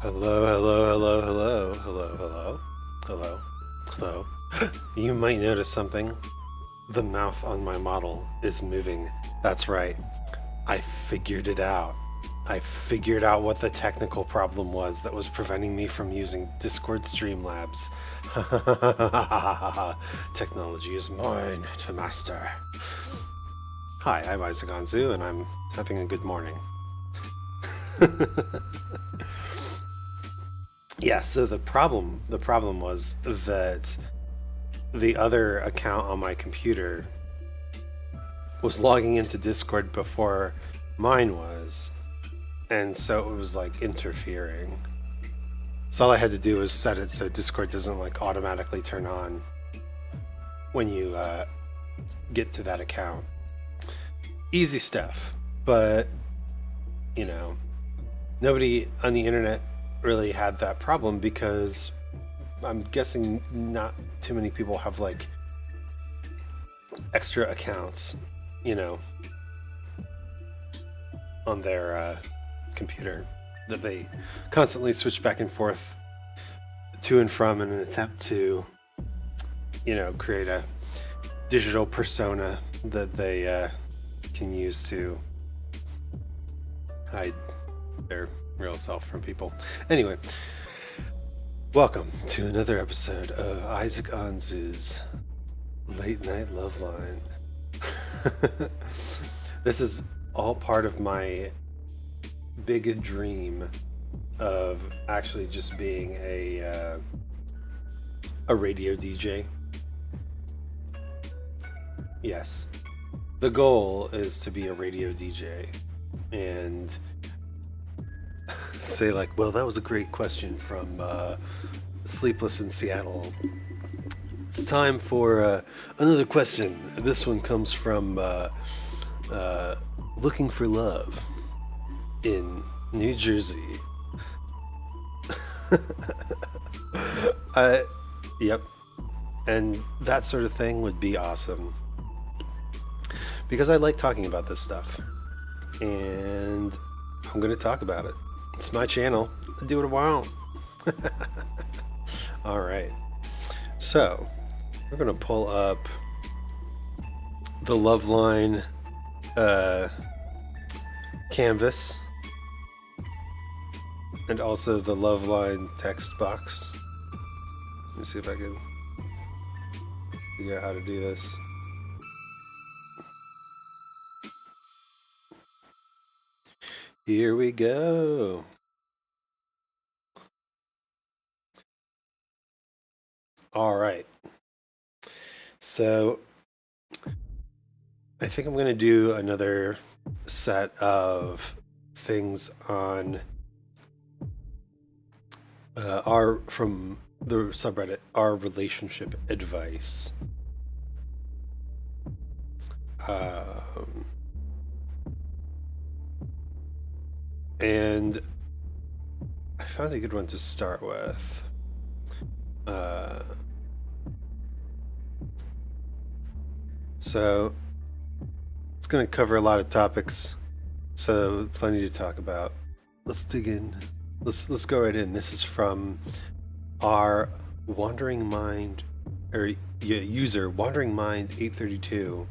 Hello, hello, hello, hello, hello, hello, hello, hello. You might notice something. The mouth on my model is moving. That's right. I figured it out. I figured out what the technical problem was that was preventing me from using Discord Streamlabs. Technology is mine to master. Hi, I'm Isaac Anzu, and I'm having a good morning. Yeah, so the problem was that the other account on my computer was logging into Discord before mine was, and so it was like interfering. So all I had to do was set it so Discord doesn't like automatically turn on when you get to that account. Easy stuff, but you know, nobody on the internet really had that problem because I'm guessing not too many people have like extra accounts, on their computer that they constantly switch back and forth to and from in an attempt to, create a digital persona that they can use to hide their real self from people. Anyway, welcome to another episode of Isaac Anzu's Late Night Love Line. This is all part of my big dream of actually just being a radio DJ. Yes, the goal is to be a radio DJ and say like, well, that was a great question from Sleepless in Seattle. It's time for another question. This one comes from Looking for Love in New Jersey. Yep. And that sort of thing would be awesome. Because I like talking about this stuff. And I'm going to talk about it. It's my channel. I do what I want. All right. So, we're going to pull up the Loveline canvas and also the Loveline text box. Let me see if I can figure out how to do this. Here we go. All right. So I think I'm going to do another set of things on from the subreddit, our relationship advice. And I found a good one to start with. So it's going to cover a lot of topics, so plenty to talk about. Let's dig in. Let's go right in. This is from our Wandering Mind, or user Wandering Mind 832.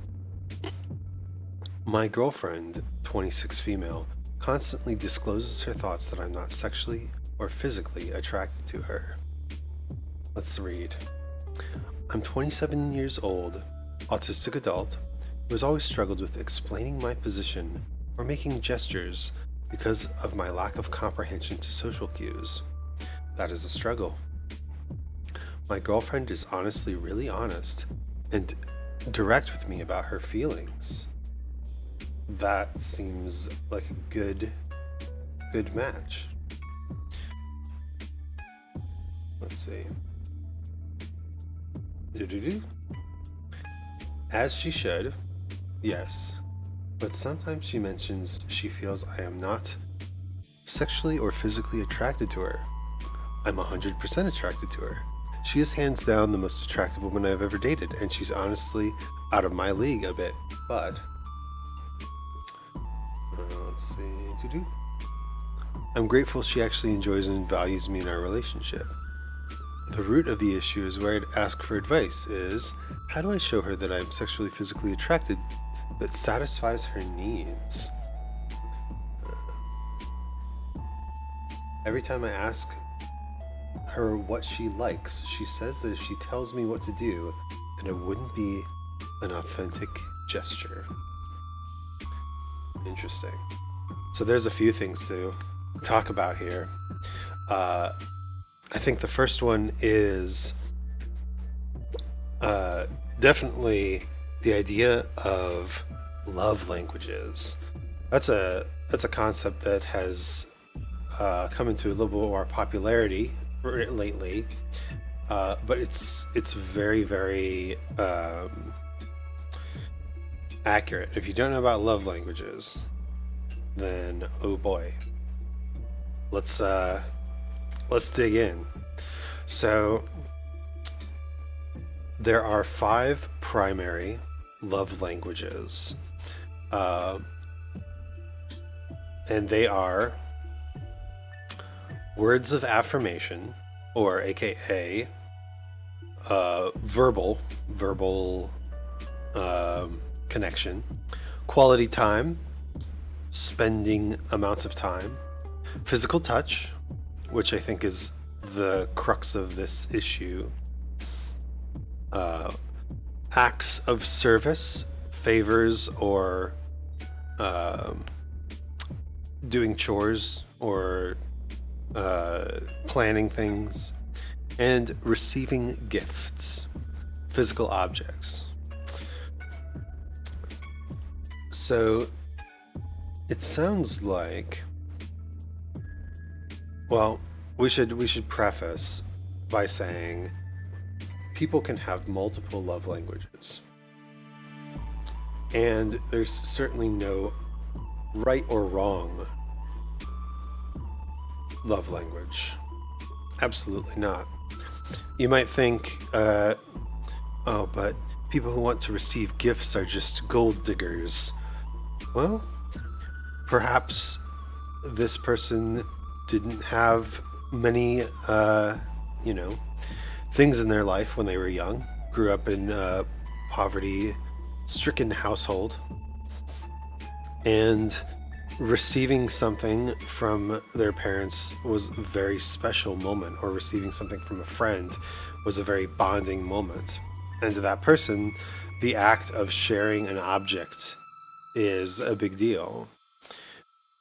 My girlfriend, 26 female, constantly discloses her thoughts that I'm not sexually or physically attracted to her. Let's read. I'm 27 years old, autistic adult, who has always struggled with explaining my position or making gestures because of my lack of comprehension to social cues. That is a struggle. My girlfriend is honestly really honest and direct with me about her feelings. That seems like a good match. Let's see. As she should, yes. But sometimes she mentions she feels I am not sexually or physically attracted to her. I'm 100% attracted to her. She is hands down the most attractive woman I've ever dated, and she's honestly out of my league a bit. But let's see. I'm grateful she actually enjoys and values me in our relationship. The root of the issue is where I'd ask for advice is, how do I show her that I'm sexually physically attracted that satisfies her needs? Every time I ask her what she likes, she says that if she tells me what to do, then it wouldn't be an authentic gesture. Interesting. So there's a few things to talk about here. I think the first one is definitely the idea of love languages. That's a concept that has come into a little bit more popularity lately, but it's very, very accurate. If you don't know about love languages, then oh boy, let's dig in. So there are 5 primary love languages, and they are words of affirmation, or AKA verbal connection, quality time, spending amounts of time, physical touch, which I think is the crux of this issue, acts of service, favors, or doing chores or planning things, and receiving gifts, physical objects. So it sounds like, well, we should preface by saying people can have multiple love languages, and there's certainly no right or wrong love language. Absolutely not. You might think, oh, but people who want to receive gifts are just gold diggers. Well, perhaps this person didn't have many, things in their life when they were young, grew up in a poverty-stricken household, and receiving something from their parents was a very special moment, or receiving something from a friend was a very bonding moment. And to that person, the act of sharing an object is a big deal.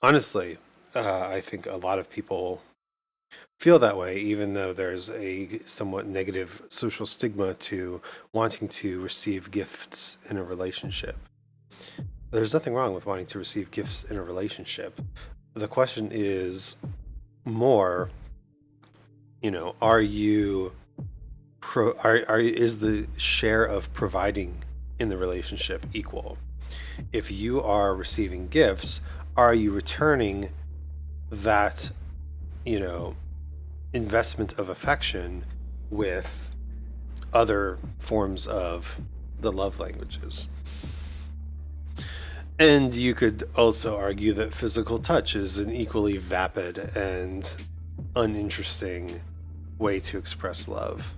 Honestly, I think a lot of people feel that way, even though there's a somewhat negative social stigma to wanting to receive gifts in a relationship. There's nothing wrong with wanting to receive gifts in a relationship. The question is more, are you is the share of providing in the relationship equal? If you are receiving gifts, are you returning that, investment of affection with other forms of the love languages? And you could also argue that physical touch is an equally vapid and uninteresting way to express love.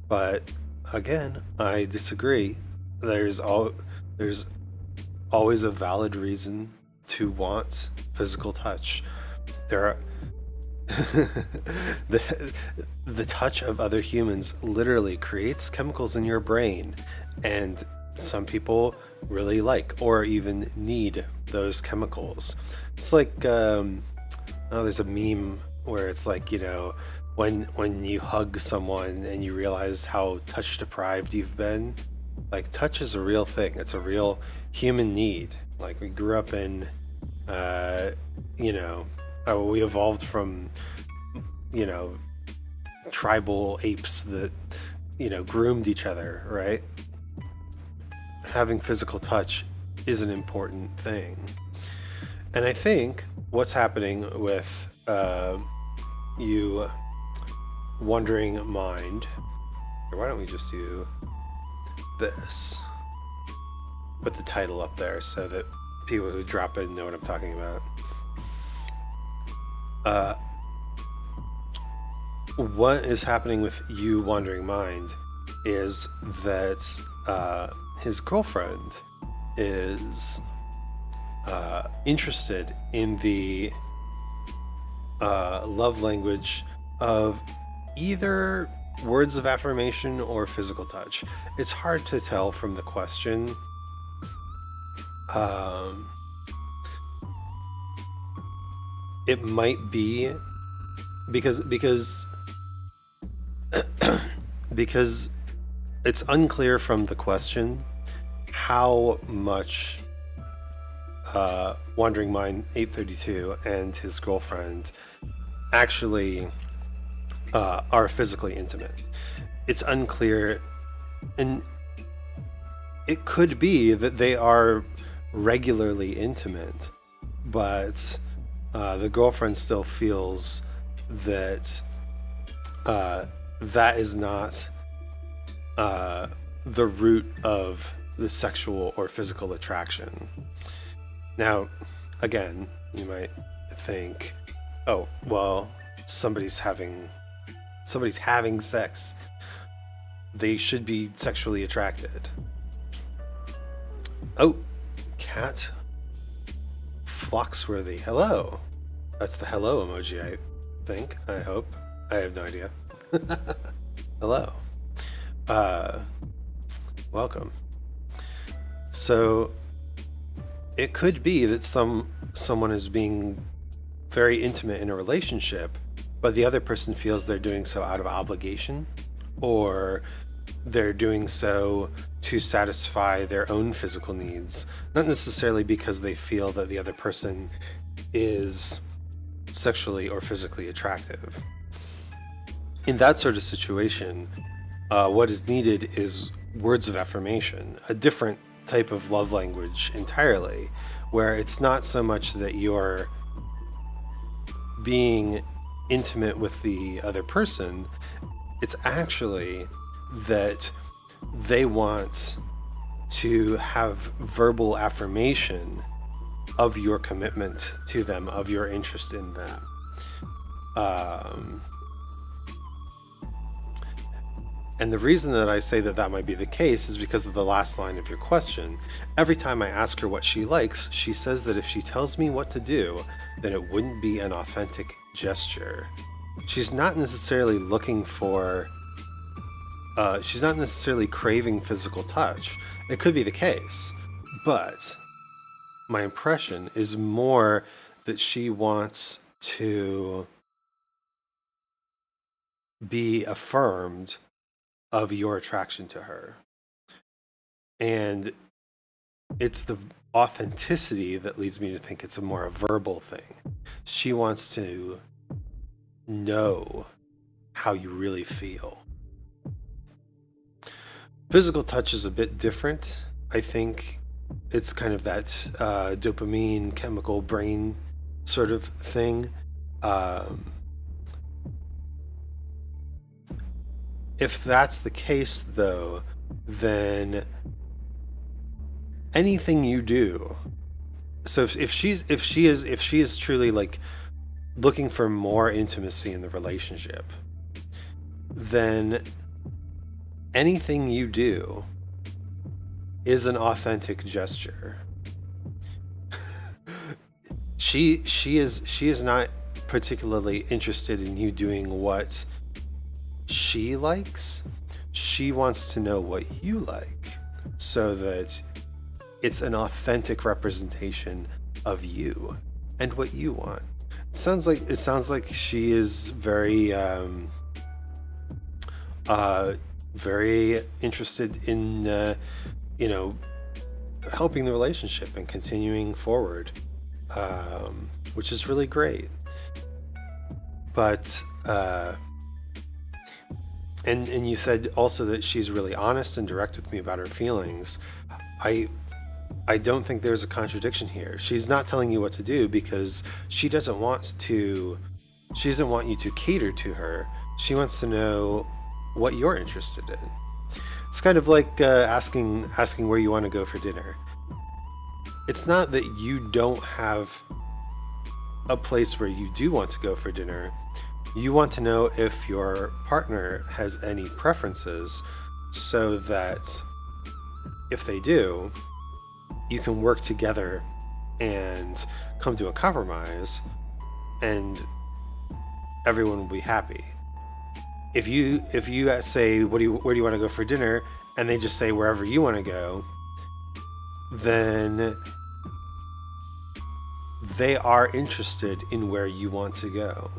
But again, I disagree. There's always a valid reason to want physical touch. There are the touch of other humans literally creates chemicals in your brain, and some people really like or even need those chemicals. It's like there's a meme where it's like, when you hug someone and you realize how touch deprived you've been. Like, touch is a real thing. It's a real human need. Like, we grew up in we evolved from tribal apes that groomed each other, right? Having physical touch is an important thing. And I think what's happening with you wandering mind, or why don't we just do this, put the title up there so that people who drop in know what I'm talking about. what is happening with you, Wandering Mind, is that his girlfriend is interested in the love language of either words of affirmation or physical touch. It's hard to tell from the question. It might be because because it's unclear from the question how much Wandering Mind 832 and his girlfriend actually are physically intimate. It's unclear, and it could be that they are regularly intimate, but the girlfriend still feels that that is not the root of the sexual or physical attraction. Now, again, you might think, oh, well, somebody's having sex. They should be sexually attracted. Oh, Cat Flocksworthy. Hello. That's the hello emoji, I think. I hope. I have no idea. Hello. Welcome. So it could be that someone is being very intimate in a relationship, but the other person feels they're doing so out of obligation, or they're doing so to satisfy their own physical needs, not necessarily because they feel that the other person is sexually or physically attractive. In that sort of situation, what is needed is words of affirmation, a different type of love language entirely, where it's not so much that you're being intimate with the other person, it's actually that they want to have verbal affirmation of your commitment to them, of your interest in them. And the reason that I say that that might be the case is because of the last line of your question. Every time I ask her what she likes, she says that if she tells me what to do, then it wouldn't be an authentic gesture. She's not necessarily looking for, she's not necessarily craving physical touch. It could be the case, but my impression is more that she wants to be affirmed of your attraction to her. And it's the authenticity that leads me to think it's a more a verbal thing. She wants to know how you really feel. Physical touch is a bit different. I think it's kind of that dopamine chemical brain sort of thing. If that's the case, though, then anything you do. So if she is truly like looking for more intimacy in the relationship, then anything you do is an authentic gesture. She is not particularly interested in you doing what she likes. She wants to know what you like, so that it's an authentic representation of you and what you want. It sounds like she is very very interested in helping the relationship and continuing forward, which is really great. But and you said also that she's really honest and direct with me about her feelings. I don't think there's a contradiction here. She's not telling you what to do because she doesn't want you to cater to her. She wants to know what you're interested in. It's kind of like asking where you want to go for dinner. It's not that you don't have a place where you do want to go for dinner, you want to know if your partner has any preferences, so that if they do, you can work together and come to a compromise, and everyone will be happy. If you say, where do you want to go for dinner, and they just say wherever you want to go, then they are interested in where you want to go.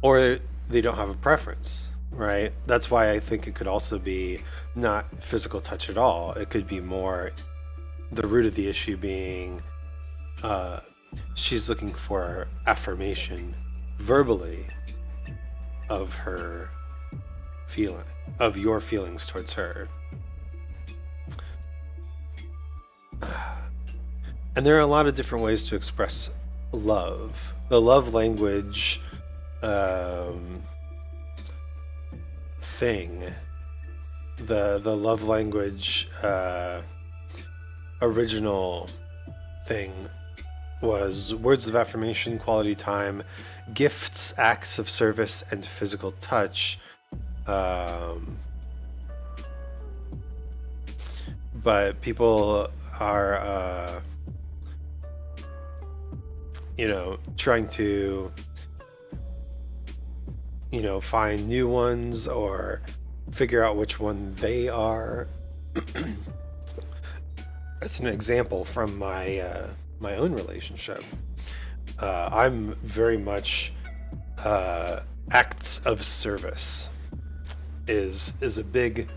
Or they don't have a preference, right? That's why I think it could also be not physical touch at all. It could be more the root of the issue being she's looking for affirmation verbally of her feeling, of your feelings towards her. And there are a lot of different ways to express love. The love language thing, the love language original thing was words of affirmation, quality time, gifts, acts of service, and physical touch. But people are trying to find new ones or figure out which one they are. As an example from my my own relationship, I'm very much acts of service is a big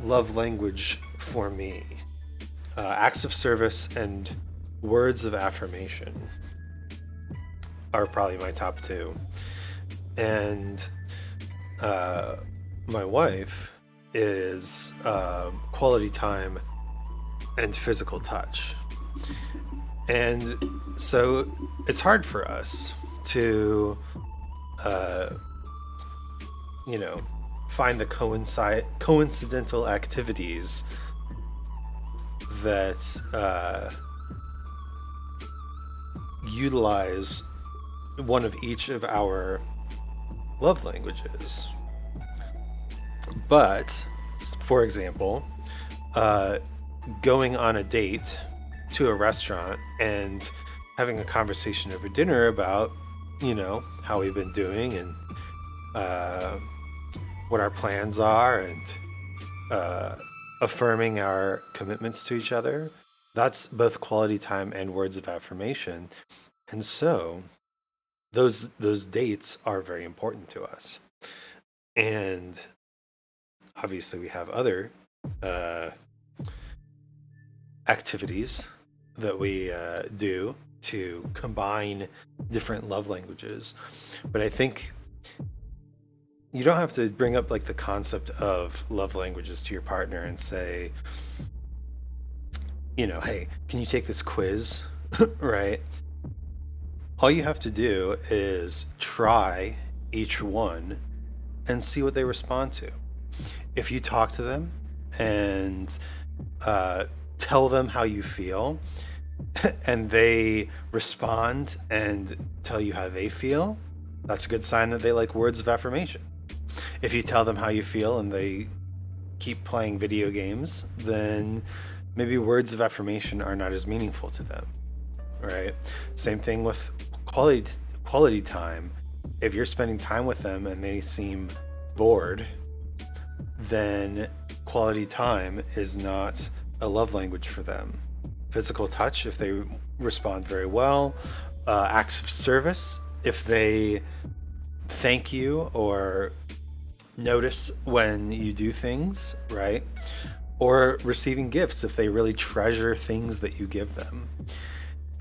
love language for me. Acts of service and words of affirmation are probably my top two. And my wife is quality time and physical touch. And so it's hard for us to find the coincidental activities that utilize one of each of our love languages. But, for example, going on a date to a restaurant and having a conversation over dinner about, how we've been doing and what our plans are, and affirming our commitments to each other. That's both quality time and words of affirmation. And so those dates are very important to us. And obviously we have other activities that we do to combine different love languages. But I think you don't have to bring up like the concept of love languages to your partner and say, hey, can you take this quiz? Right? All you have to do is try each one and see what they respond to. If you talk to them and tell them how you feel, and they respond and tell you how they feel, that's a good sign that they like words of affirmation. If you tell them how you feel and they keep playing video games, then maybe words of affirmation are not as meaningful to them, right? Same thing with quality time. If you're spending time with them and they seem bored, then quality time is not a love language for them. Physical touch, if they respond very well. Acts of service, if they thank you or notice when you do things, right? Or receiving gifts, if they really treasure things that you give them.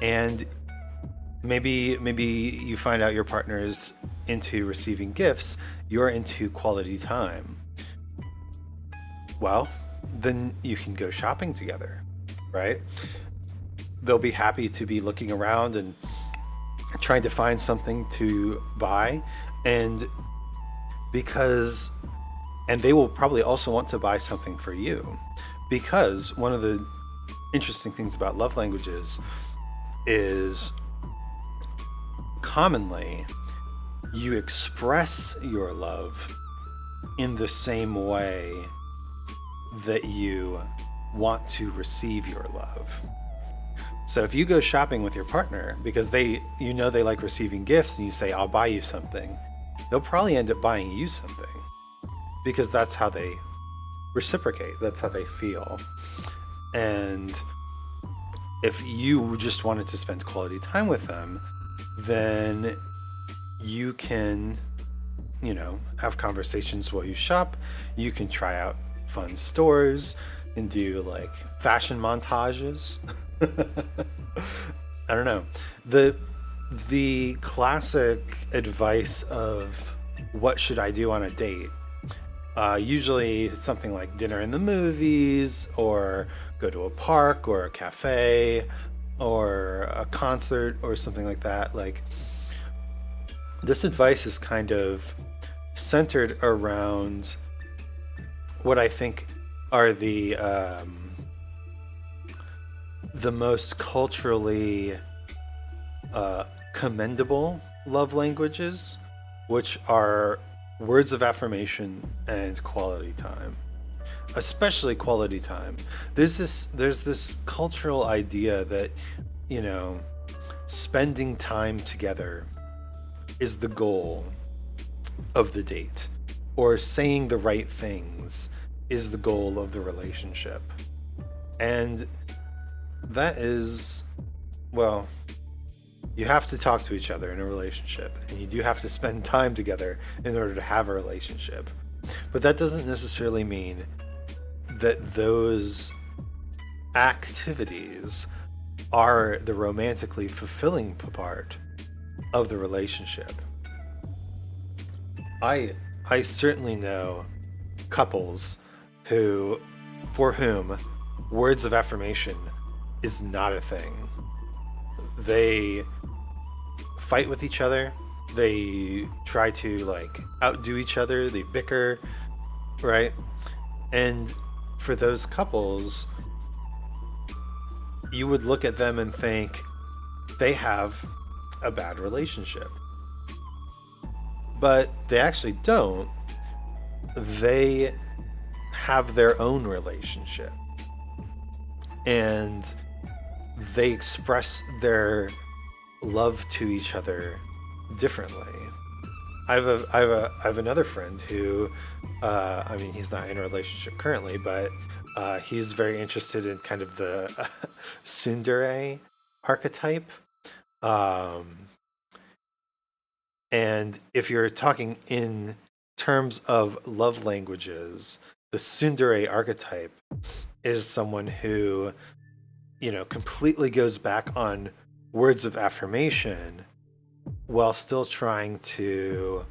And maybe you find out your partner is into receiving gifts, you're into quality time. Well, then you can go shopping together, right? They'll be happy to be looking around and trying to find something to buy, and they will probably also want to buy something for you, because one of the interesting things about love languages is commonly you express your love in the same way that you want to receive your love. So if you go shopping with your partner because they like receiving gifts, and you say, I'll buy you something, they'll probably end up buying you something because that's how they reciprocate. That's how they feel. And if you just wanted to spend quality time with them, then you can, have conversations while you shop. You can try out fun stores and do like fashion montages. I don't know. The classic advice of what should I do on a date, usually something like dinner in the movies, or go to a park or a cafe or a concert or something like that. Like, this advice is kind of centered around what I think are the most culturally commendable love languages, which are words of affirmation and quality time, especially quality time. There's this cultural idea that, spending time together is the goal of the date, or saying the right things is the goal of the relationship. And that is, well, you have to talk to each other in a relationship, and you do have to spend time together in order to have a relationship. But that doesn't necessarily mean that those activities are the romantically fulfilling part of the relationship. I certainly know couples for whom words of affirmation is not a thing. They fight with each other. They try to like outdo each other. They bicker, right? And for those couples, you would look at them and think they have a bad relationship. But they actually don't. They have their own relationship. And they express their love to each other differently. I have another friend who, he's not in a relationship currently, but he's very interested in kind of the tsundere archetype. And if you're talking in terms of love languages, the tsundere archetype is someone who, completely goes back on words of affirmation while still trying to,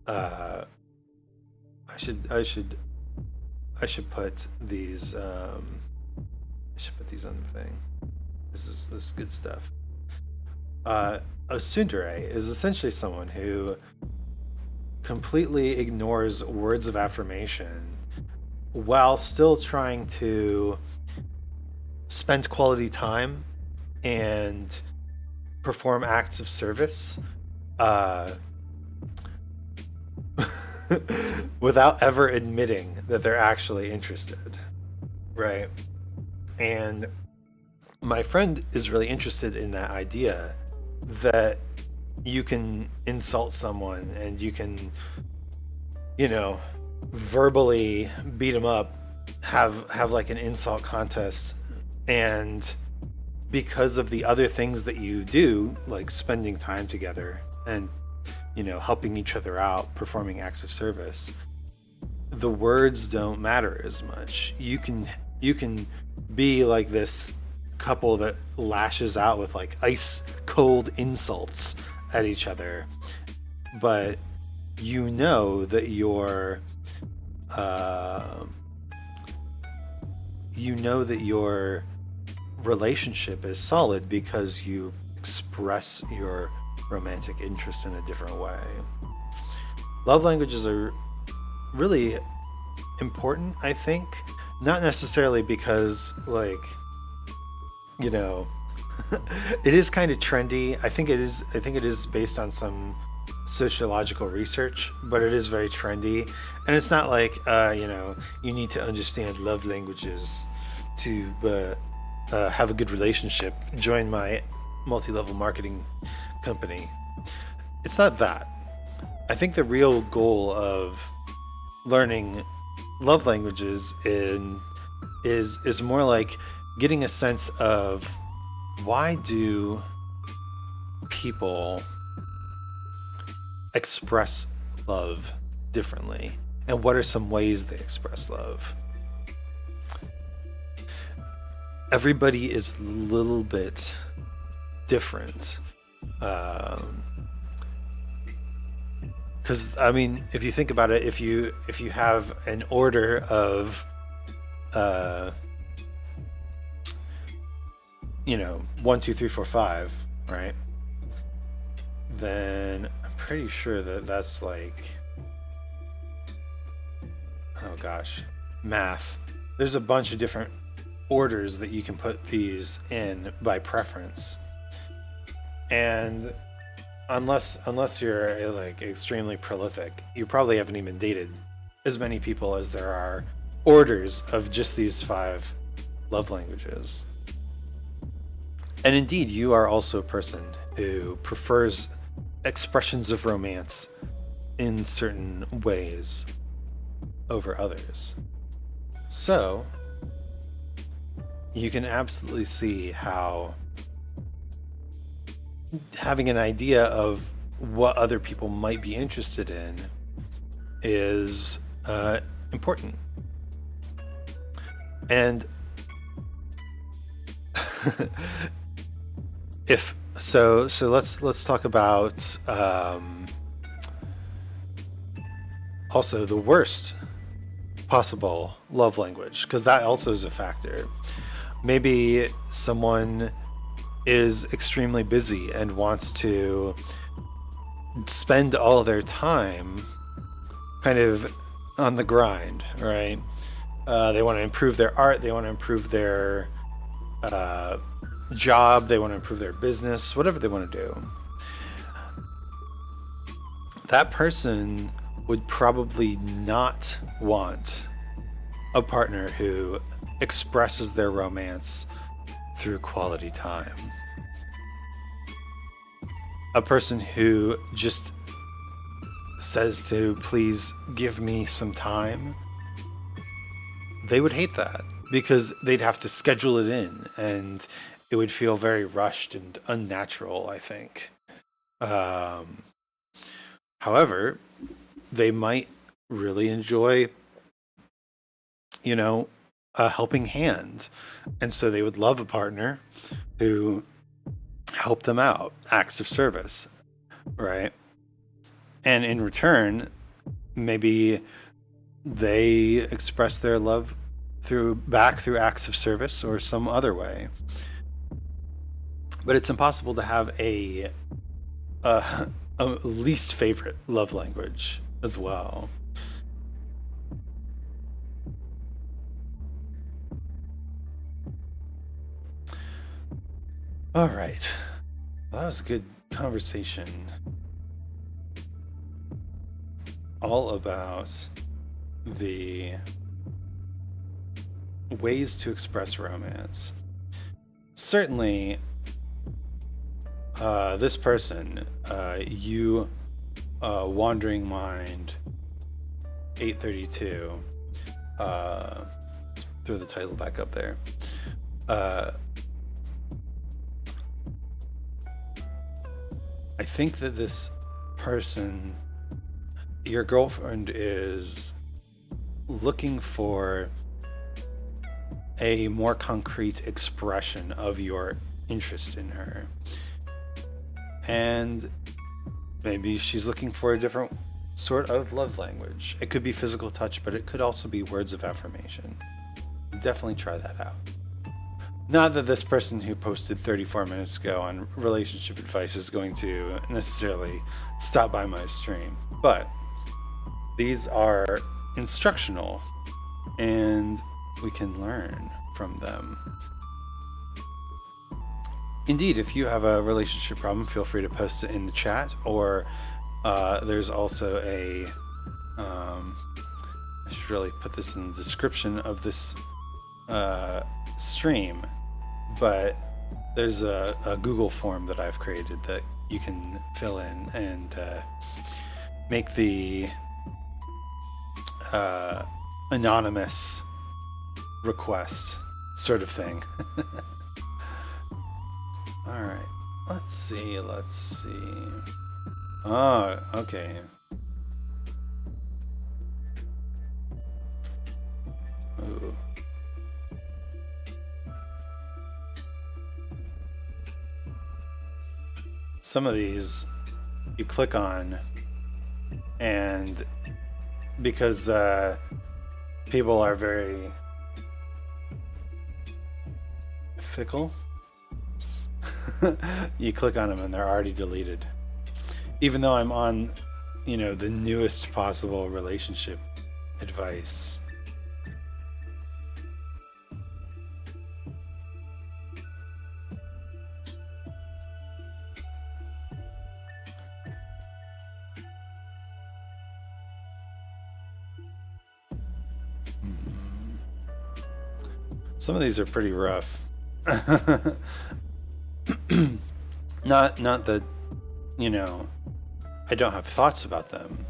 I should put these, I should put these on the thing. This is good stuff. A tsundere is essentially someone who completely ignores words of affirmation while still trying to spend quality time and perform acts of service without ever admitting that they're actually interested, right? And my friend is really interested in that idea that you can insult someone and you can, verbally beat them up, have like an insult contest, and because of the other things that you do, like spending time together and, helping each other out, performing acts of service, the words don't matter as much. You can be like this couple that lashes out with like ice cold insults at each other, but that your relationship is solid because you express your romantic interest in a different way. Love languages are really important, I think, not necessarily because like you know, it is kind of trendy. I think it is based on some sociological research, but it is very trendy. And it's not like, you need to understand love languages to have a good relationship. Join my multi-level marketing company. It's not that. I think the real goal of learning love languages is more like getting a sense of why do people express love differently, and what are some ways they express love. Everybody is a little bit different. Because I mean, if you think about it, if you have an order of 1, 2, 3, 4, 5, right? Then I'm pretty sure that that's like, oh gosh, math. There's a bunch of different orders that you can put these in by preference. And unless you're like extremely prolific, you probably haven't even dated as many people as there are orders of just these 5 love languages. And indeed, you are also a person who prefers expressions of romance in certain ways over others. So, you can absolutely see how having an idea of what other people might be interested in is important. And if so let's talk about also the worst possible love language, because that also is a factor. Maybe someone is extremely busy and wants to spend all of their time kind of on the grind, right? They want to improve their art, they want to improve their job, they want to improve their business, whatever they want to do. That person would probably not want a partner who expresses their romance through quality time. A person who just says to please give me some time, they would hate that because they'd have to schedule it in and it would feel very rushed and unnatural, I think. However, they might really enjoy, a helping hand. And so they would love a partner who helped them out, acts of service, right? And in return, maybe they express their love through acts of service or some other way. But it's impossible to have a least favorite love language as well. All right. Well, that was a good conversation. All about the ways to express romance. Certainly, this person, you, Wandering Mind 832, throw the title back up there. I think that this person, your girlfriend, is looking for a more concrete expression of your interest in her. And maybe she's looking for a different sort of love language. It could be physical touch, but it could also be words of affirmation. Definitely try that out. Not that this person who posted 34 minutes ago on relationship advice is going to necessarily stop by my stream, but these are instructional and we can learn from them. Indeed, if you have a relationship problem, feel free to post it in the chat, or there's also a I should really put this in the description of this stream, but there's a Google form that I've created that you can fill in and make the anonymous request sort of thing. All right, let's see. Oh, okay. Ooh. Some of these you click on, and because people are very fickle, you click on them and they're already deleted. Even though I'm on, the newest possible relationship advice. Some of these are pretty rough. Not that, I don't have thoughts about them,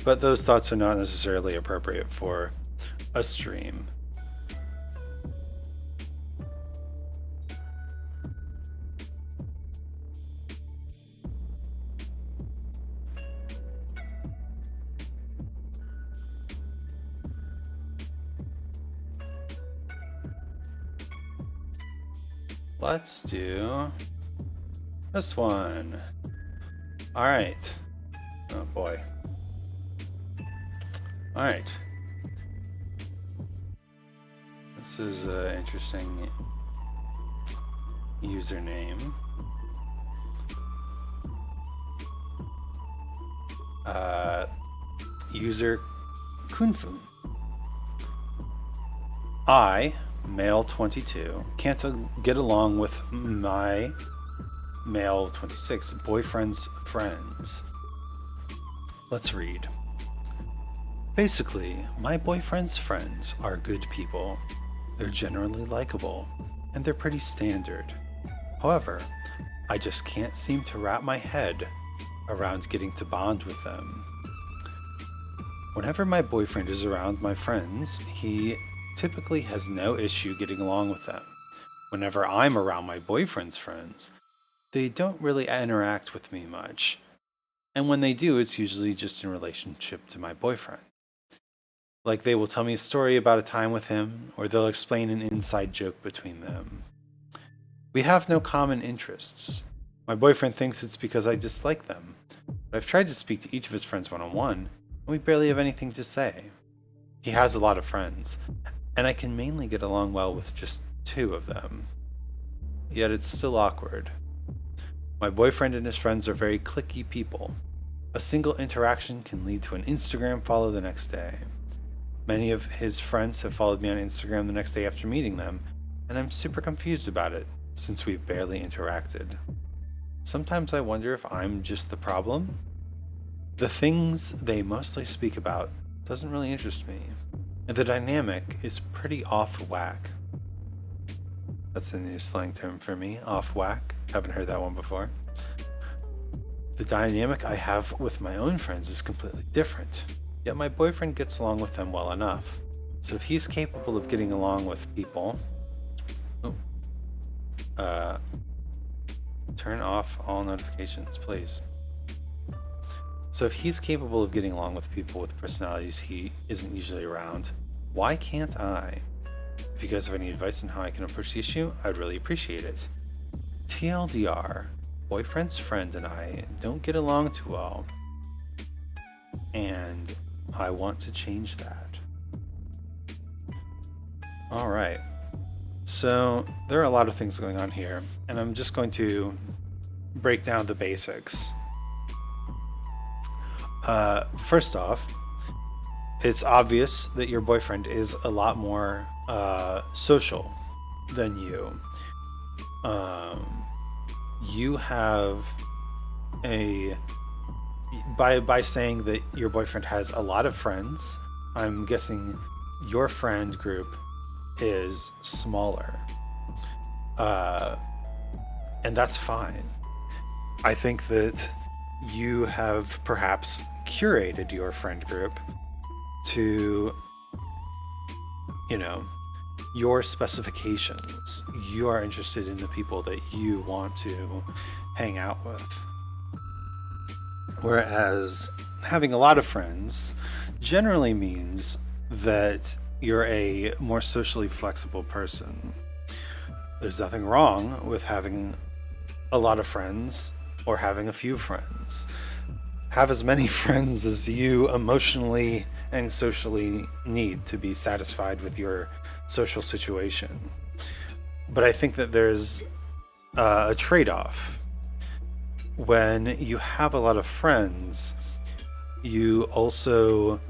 but those thoughts are not necessarily appropriate for a stream. Let's do this one. All right. Oh boy. All right. This is an interesting username. User Kunfu. I, male 22, can't get along with my male 26 boyfriend's friends. Let's read. Basically, my boyfriend's friends are good people. They're generally likable, and they're pretty standard. However, I just can't seem to wrap my head around getting to bond with them. Whenever my boyfriend is around my friends, he typically has no issue getting along with them. Whenever I'm around my boyfriend's friends, they don't really interact with me much. And when they do, it's usually just in relationship to my boyfriend. Like they will tell me a story about a time with him, or they'll explain an inside joke between them. We have no common interests. My boyfriend thinks it's because I dislike them, but I've tried to speak to each of his friends one-on-one, and we barely have anything to say. He has a lot of friends, and I can mainly get along well with just 2 of them. Yet it's still awkward. My boyfriend and his friends are very cliquey people. A single interaction can lead to an Instagram follow the next day. Many of his friends have followed me on Instagram the next day after meeting them, and I'm super confused about it, since we've barely interacted. Sometimes I wonder if I'm just the problem. The things they mostly speak about doesn't really interest me, and the dynamic is pretty off whack. That's a new slang term for me, off whack. Haven't heard that one before. The dynamic I have with my own friends is completely different, yet my boyfriend gets along with them well enough. So if he's capable of getting along with people... turn off all notifications, please. So if he's capable of getting along with people with personalities he isn't usually around, why can't I? If you guys have any advice on how I can approach the issue, I'd really appreciate it. TLDR, boyfriend's friend and I don't get along too well, and I want to change that. Alright, so there are a lot of things going on here, and I'm just going to break down the basics. First off, it's obvious that your boyfriend is a lot more social than you. you have a by saying that your boyfriend has a lot of friends, I'm guessing your friend group is smaller. And that's fine. I think that you have perhaps curated your friend group to, your specifications. You are interested in the people that you want to hang out with. Whereas having a lot of friends generally means that you're a more socially flexible person. There's nothing wrong with having a lot of friends or having a few friends. Have as many friends as you emotionally and socially need to be satisfied with your social situation. But I think that there's a trade-off. When you have a lot of friends, you also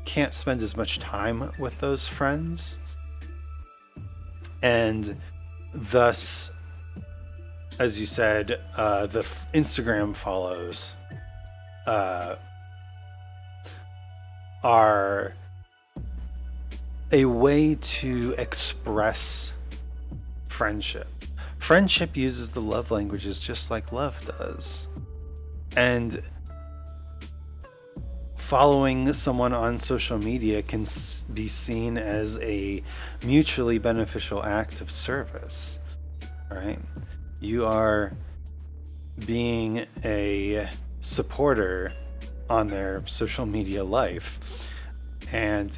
can't spend as much time with those friends. And thus, as you said, the Instagram follows are a way to express friendship. Friendship uses the love languages just like love does. And following someone on social media can be seen as a mutually beneficial act of service, right? You are being a supporter on their social media life, and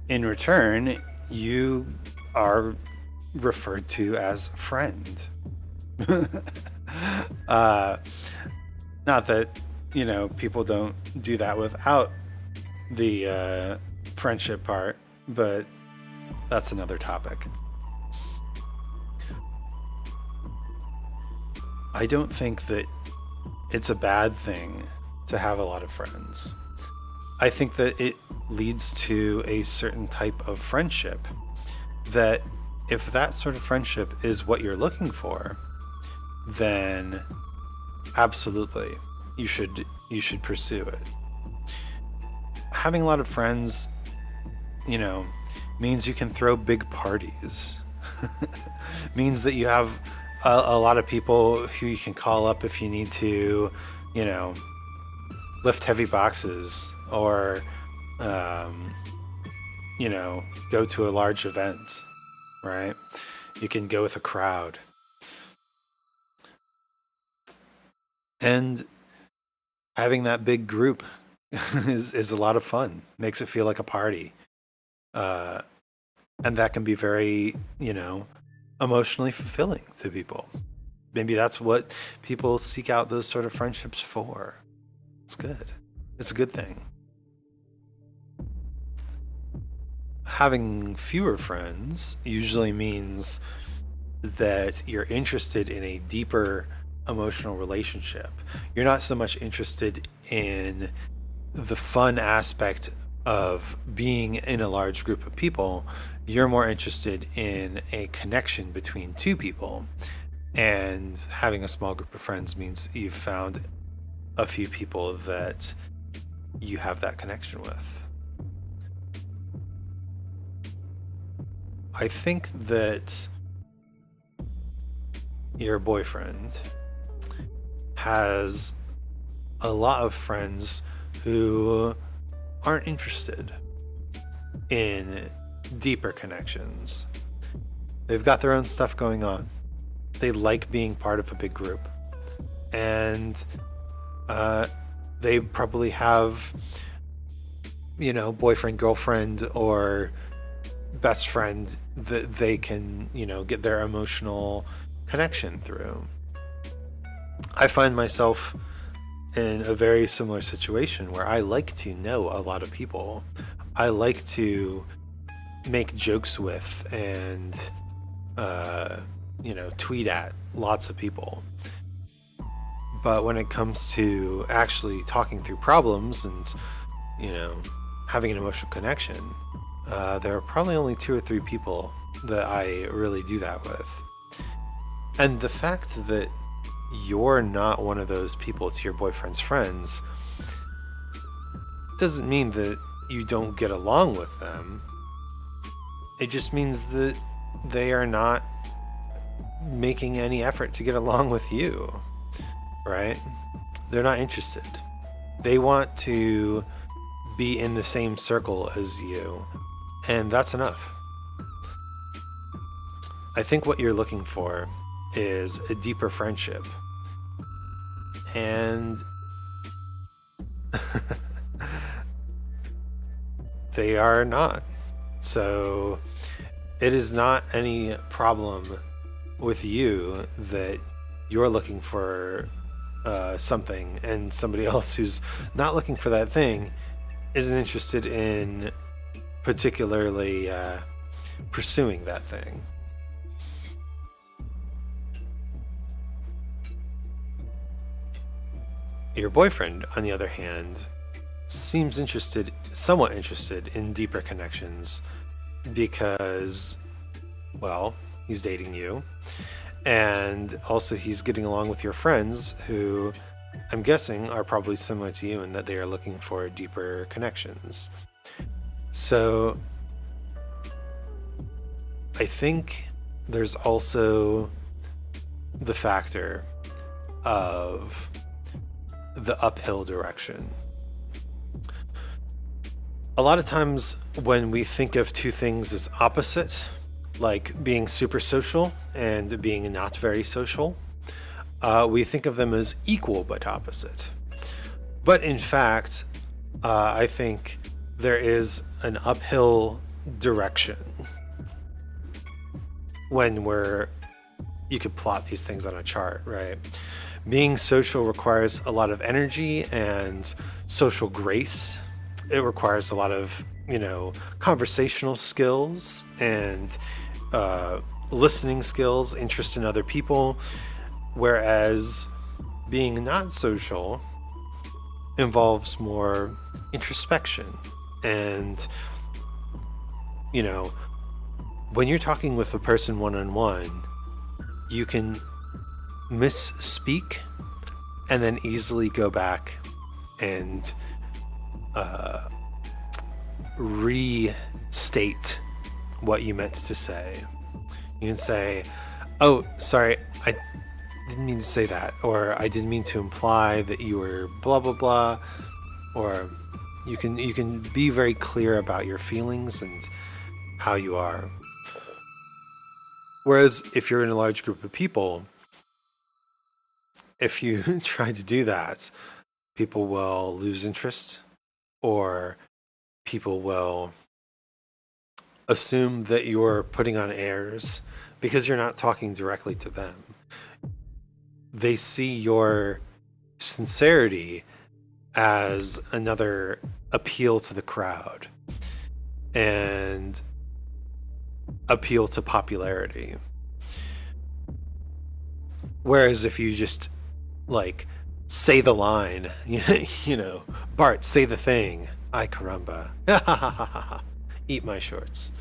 in return, you are referred to as friend. Not that, people don't do that without the friendship part, but that's another topic. I don't think that it's a bad thing to have a lot of friends. I think that it leads to a certain type of friendship that if that sort of friendship is what you're looking for, then absolutely you should pursue it. Having a lot of friends, means you can throw big parties. Means that you have a lot of people who you can call up if you need to, lift heavy boxes or, go to a large event, right? You can go with a crowd. And having that big group is a lot of fun. Makes it feel like a party. And that can be very, emotionally fulfilling to people. Maybe that's what people seek out those sort of friendships for. It's good. It's a good thing. Having fewer friends usually means that you're interested in a deeper emotional relationship. You're not so much interested in the fun aspect of being in a large group of people. You're more interested in a connection between two people. And having a small group of friends means you've found a few people that you have that connection with. I think that your boyfriend has a lot of friends who aren't interested in deeper connections. They've got their own stuff going on. They like being part of a big group. And they probably have, boyfriend, girlfriend, or best friend that they can, get their emotional connection through. I find myself in a very similar situation where I like to know a lot of people. I like to make jokes with and, tweet at lots of people. But when it comes to actually talking through problems and, having an emotional connection, there are probably only 2 or 3 people that I really do that with. And the fact that you're not one of those people to your boyfriend's friends doesn't mean that you don't get along with them. It just means that they are not making any effort to get along with you, right? They're not interested. They want to be in the same circle as you, and that's enough. I think what you're looking for is a deeper friendship. And they are not. So it is not any problem with you that you're looking for something, and somebody else who's not looking for that thing isn't interested in particularly pursuing that thing. Your boyfriend, on the other hand, seems somewhat interested in deeper connections because, well, he's dating you, and also he's getting along with your friends who I'm guessing are probably similar to you in that they are looking for deeper connections. So I think there's also the factor of the uphill direction. A lot of times when we think of two things as opposite, like being super social and being not very social, we think of them as equal but opposite. But in fact, I think there is an uphill direction when you could plot these things on a chart, right? Being social requires a lot of energy and social grace. It requires a lot of, conversational skills and listening skills, interest in other people. Whereas being not social involves more introspection. And, when you're talking with a person one-on-one, you can misspeak and then easily go back and restate what you meant to say. You can say, "Oh, sorry, I didn't mean to say that," or "I didn't mean to imply that you were blah blah blah," or you can be very clear about your feelings and how you are. Whereas if you're in a large group of people, if you try to do that, people will lose interest, or people will assume that you're putting on airs because you're not talking directly to them. They see your sincerity as another appeal to the crowd and appeal to popularity. Whereas if you just say the line, Bart, say the thing, ay caramba, eat my shorts.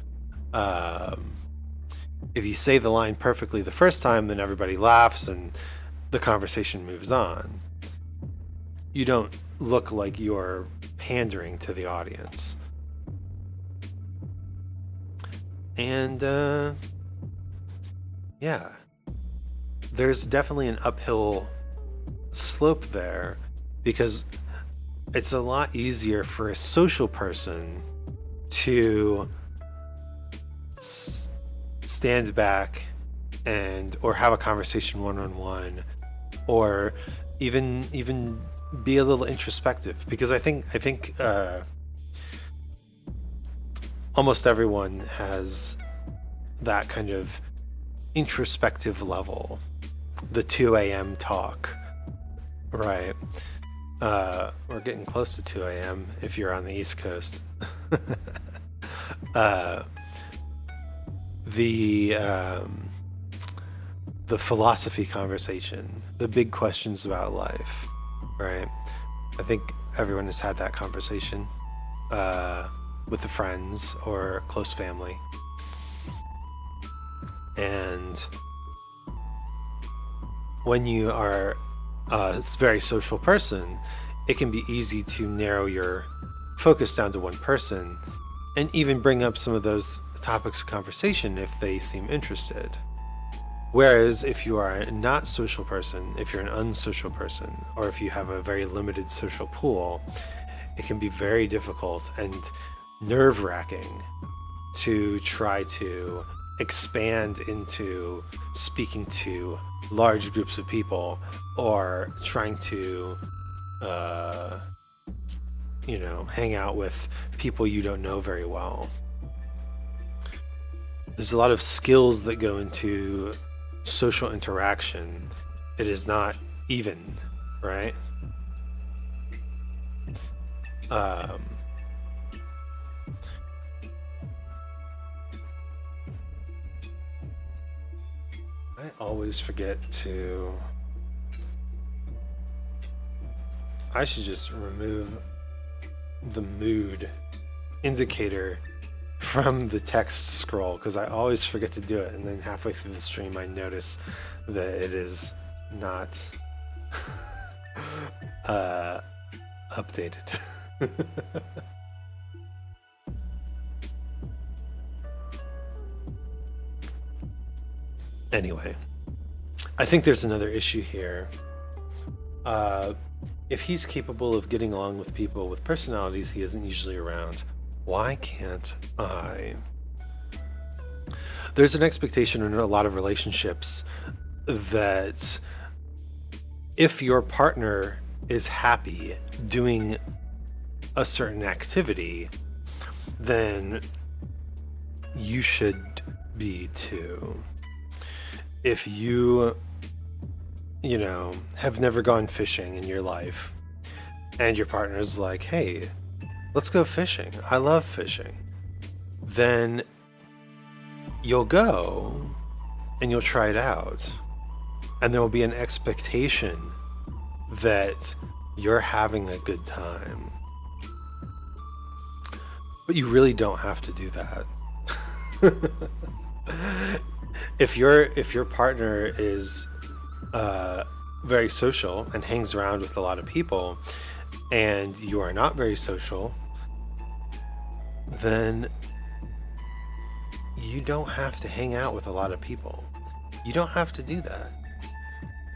If you say the line perfectly the first time, then everybody laughs and the conversation moves on. You don't look like you're pandering to the audience. And there's definitely an uphill slope there, because it's a lot easier for a social person to stand back or have a conversation one-on-one, or even be a little introspective, because I think almost everyone has that kind of introspective level, the 2 a.m. talk, right? We're getting close to 2 a.m. if you're on the East Coast. The philosophy conversation, the big questions about life, right? I think everyone has had that conversation with the friends or close family. And when you are a very social person, it can be easy to narrow your focus down to one person and even bring up some of those topics of conversation if they seem interested. Whereas if you are a not social person, if you're an unsocial person, or if you have a very limited social pool, it can be very difficult and nerve-wracking to try to expand into speaking to large groups of people or trying to hang out with people you don't know very well. There's a lot of skills that go into social interaction. It is not even, right? I always forget to... I should just remove the mood indicator from the text scroll, because I always forget to do it, and then halfway through the stream I notice that it is not updated. Anyway, I think there's another issue here. If he's capable of getting along with people with personalities he isn't usually around, why can't I? There's an expectation in a lot of relationships that if your partner is happy doing a certain activity, then you should be too. If you have never gone fishing in your life and your partner's like, hey, let's go fishing, I love fishing, then you'll go and you'll try it out, and there will be an expectation that you're having a good time. But you really don't have to do that. If your partner is very social and hangs around with a lot of people, and you are not very social, then you don't have to hang out with a lot of people. You don't have to do that.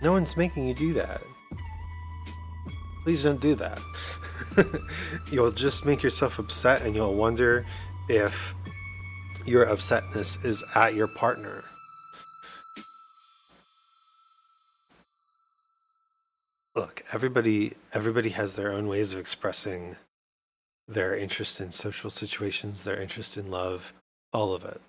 No one's making you do that. Please don't do that. You'll just make yourself upset, and you'll wonder if your upsetness is at your partner. Look, everybody has their own ways of expressing their interest in social situations, their interest in love, all of it.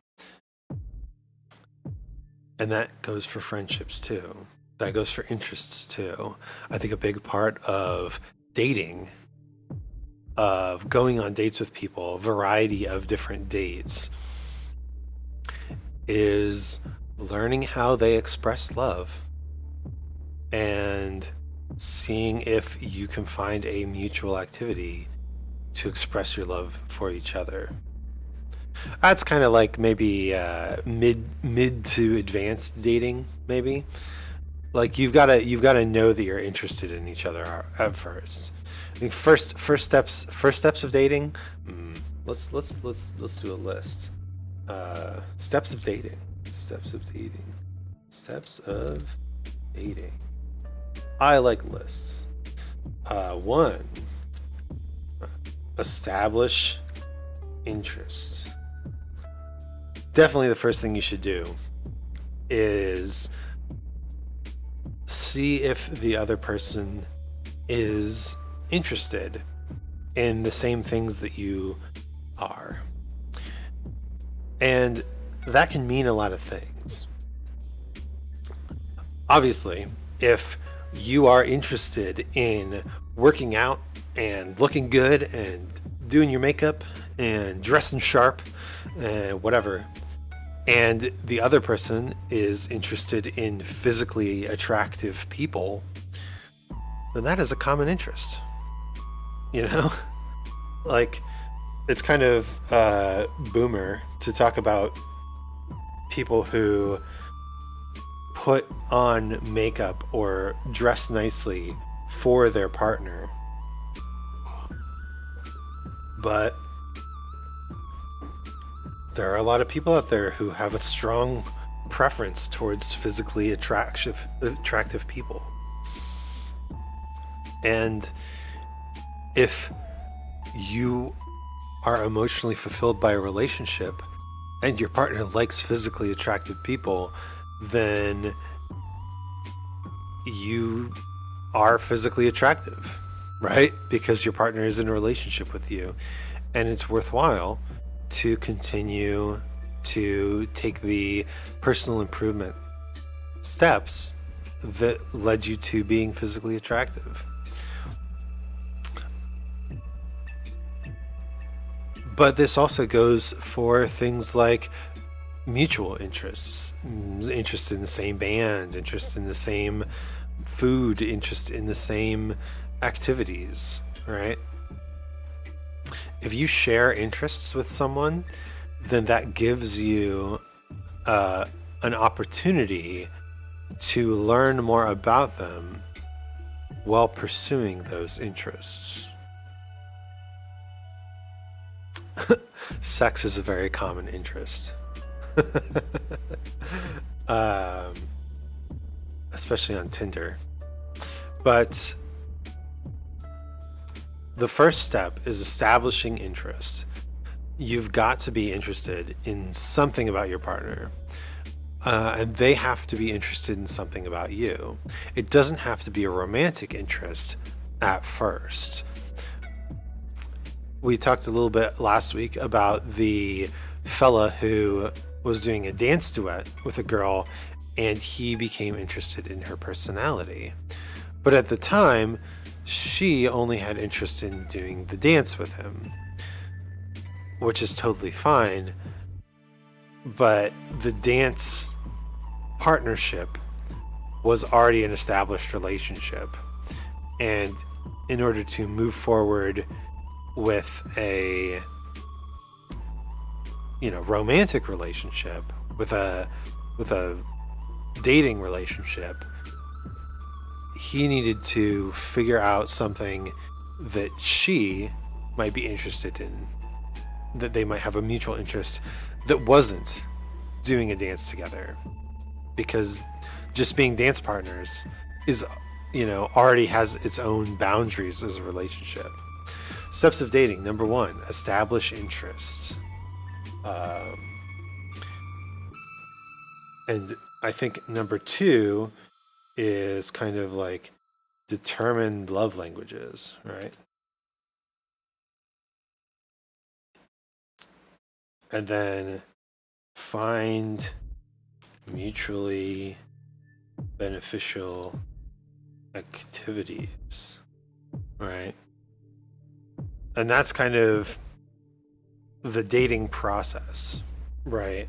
And that goes for friendships too. That goes for interests too. I think a big part of dating, of going on dates with people, a variety of different dates, is learning how they express love and seeing if you can find a mutual activity to express your love for each other. That's kind of like maybe mid to advanced dating, maybe. Like you've got to know that you're interested in each other at first. I think first steps of dating. Let's do a list. Steps of dating. I like lists. 1. Establish interest. Definitely the first thing you should do is see if the other person is interested in the same things that you are. And that can mean a lot of things. Obviously, if you are interested in working out and looking good and doing your makeup and dressing sharp and whatever, and the other person is interested in physically attractive people, then that is a common interest. Like, it's kind of boomer to talk about people who put on makeup or dress nicely for their partner. But there are a lot of people out there who have a strong preference towards physically attractive people. And if you are emotionally fulfilled by a relationship and your partner likes physically attractive people, then you are physically attractive, right? Because your partner is in a relationship with you. And it's worthwhile to continue to take the personal improvement steps that led you to being physically attractive. But this also goes for things like mutual interests, interest in the same band, interest in the same food, interest in the same activities, right? If you share interests with someone, then that gives you an opportunity to learn more about them while pursuing those interests. Sex is a very common interest. Especially on Tinder. But the first step is establishing interest. You've got to be interested in something about your partner. And they have to be interested in something about you. It doesn't have to be a romantic interest at first. We talked a little bit last week about the fella who was doing a dance duet with a girl, and he became interested in her personality. But at the time, she only had interest in doing the dance with him, which is totally fine. But the dance partnership was already an established relationship. And in order to move forward with a romantic relationship, with a dating relationship, he needed to figure out something that she might be interested in, that they might have a mutual interest that wasn't doing a dance together, because just being dance partners is already has its own boundaries as a relationship. Steps of dating. Number 1, establish interest. And I think number 2 is kind of like determine love languages, right? And then find mutually beneficial activities, right? And that's kind of the dating process, right?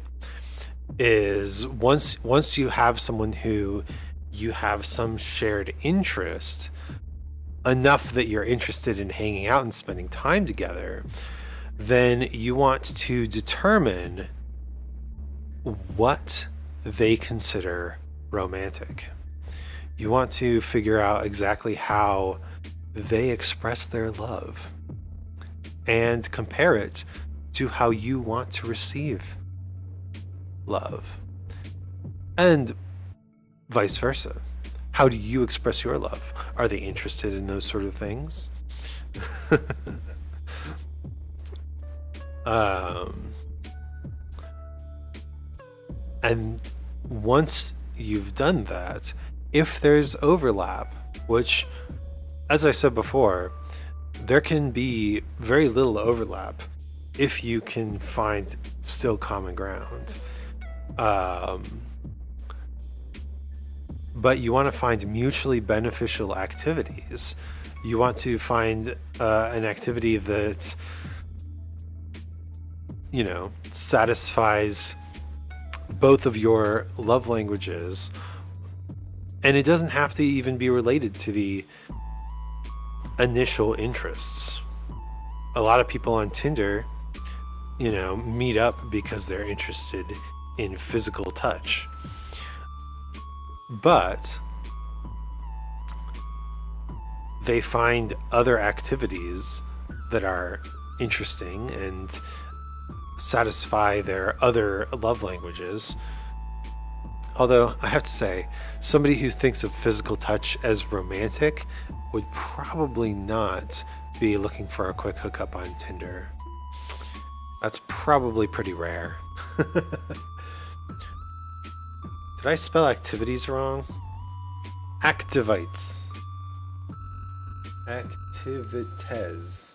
Is once you have someone who you have some shared interest, enough that you're interested in hanging out and spending time together, then you want to determine what they consider romantic. You want to figure out exactly how they express their love and compare it to how you want to receive love, and vice versa. How do you express your love? Are they interested in those sort of things? And once you've done that, if there's overlap, which, as I said before, there can be very little overlap if you can find still common ground. But you want to find mutually beneficial activities. You want to find an activity that, satisfies both of your love languages. And it doesn't have to even be related to the initial interests. A lot of people on Tinder, meet up because they're interested in physical touch. but they find other activities that are interesting and satisfy their other love languages. Although I have to say, somebody who thinks of physical touch as romantic would probably not be looking for a quick hookup on Tinder. That's probably pretty rare. Did I spell activities wrong? Activites. Activites.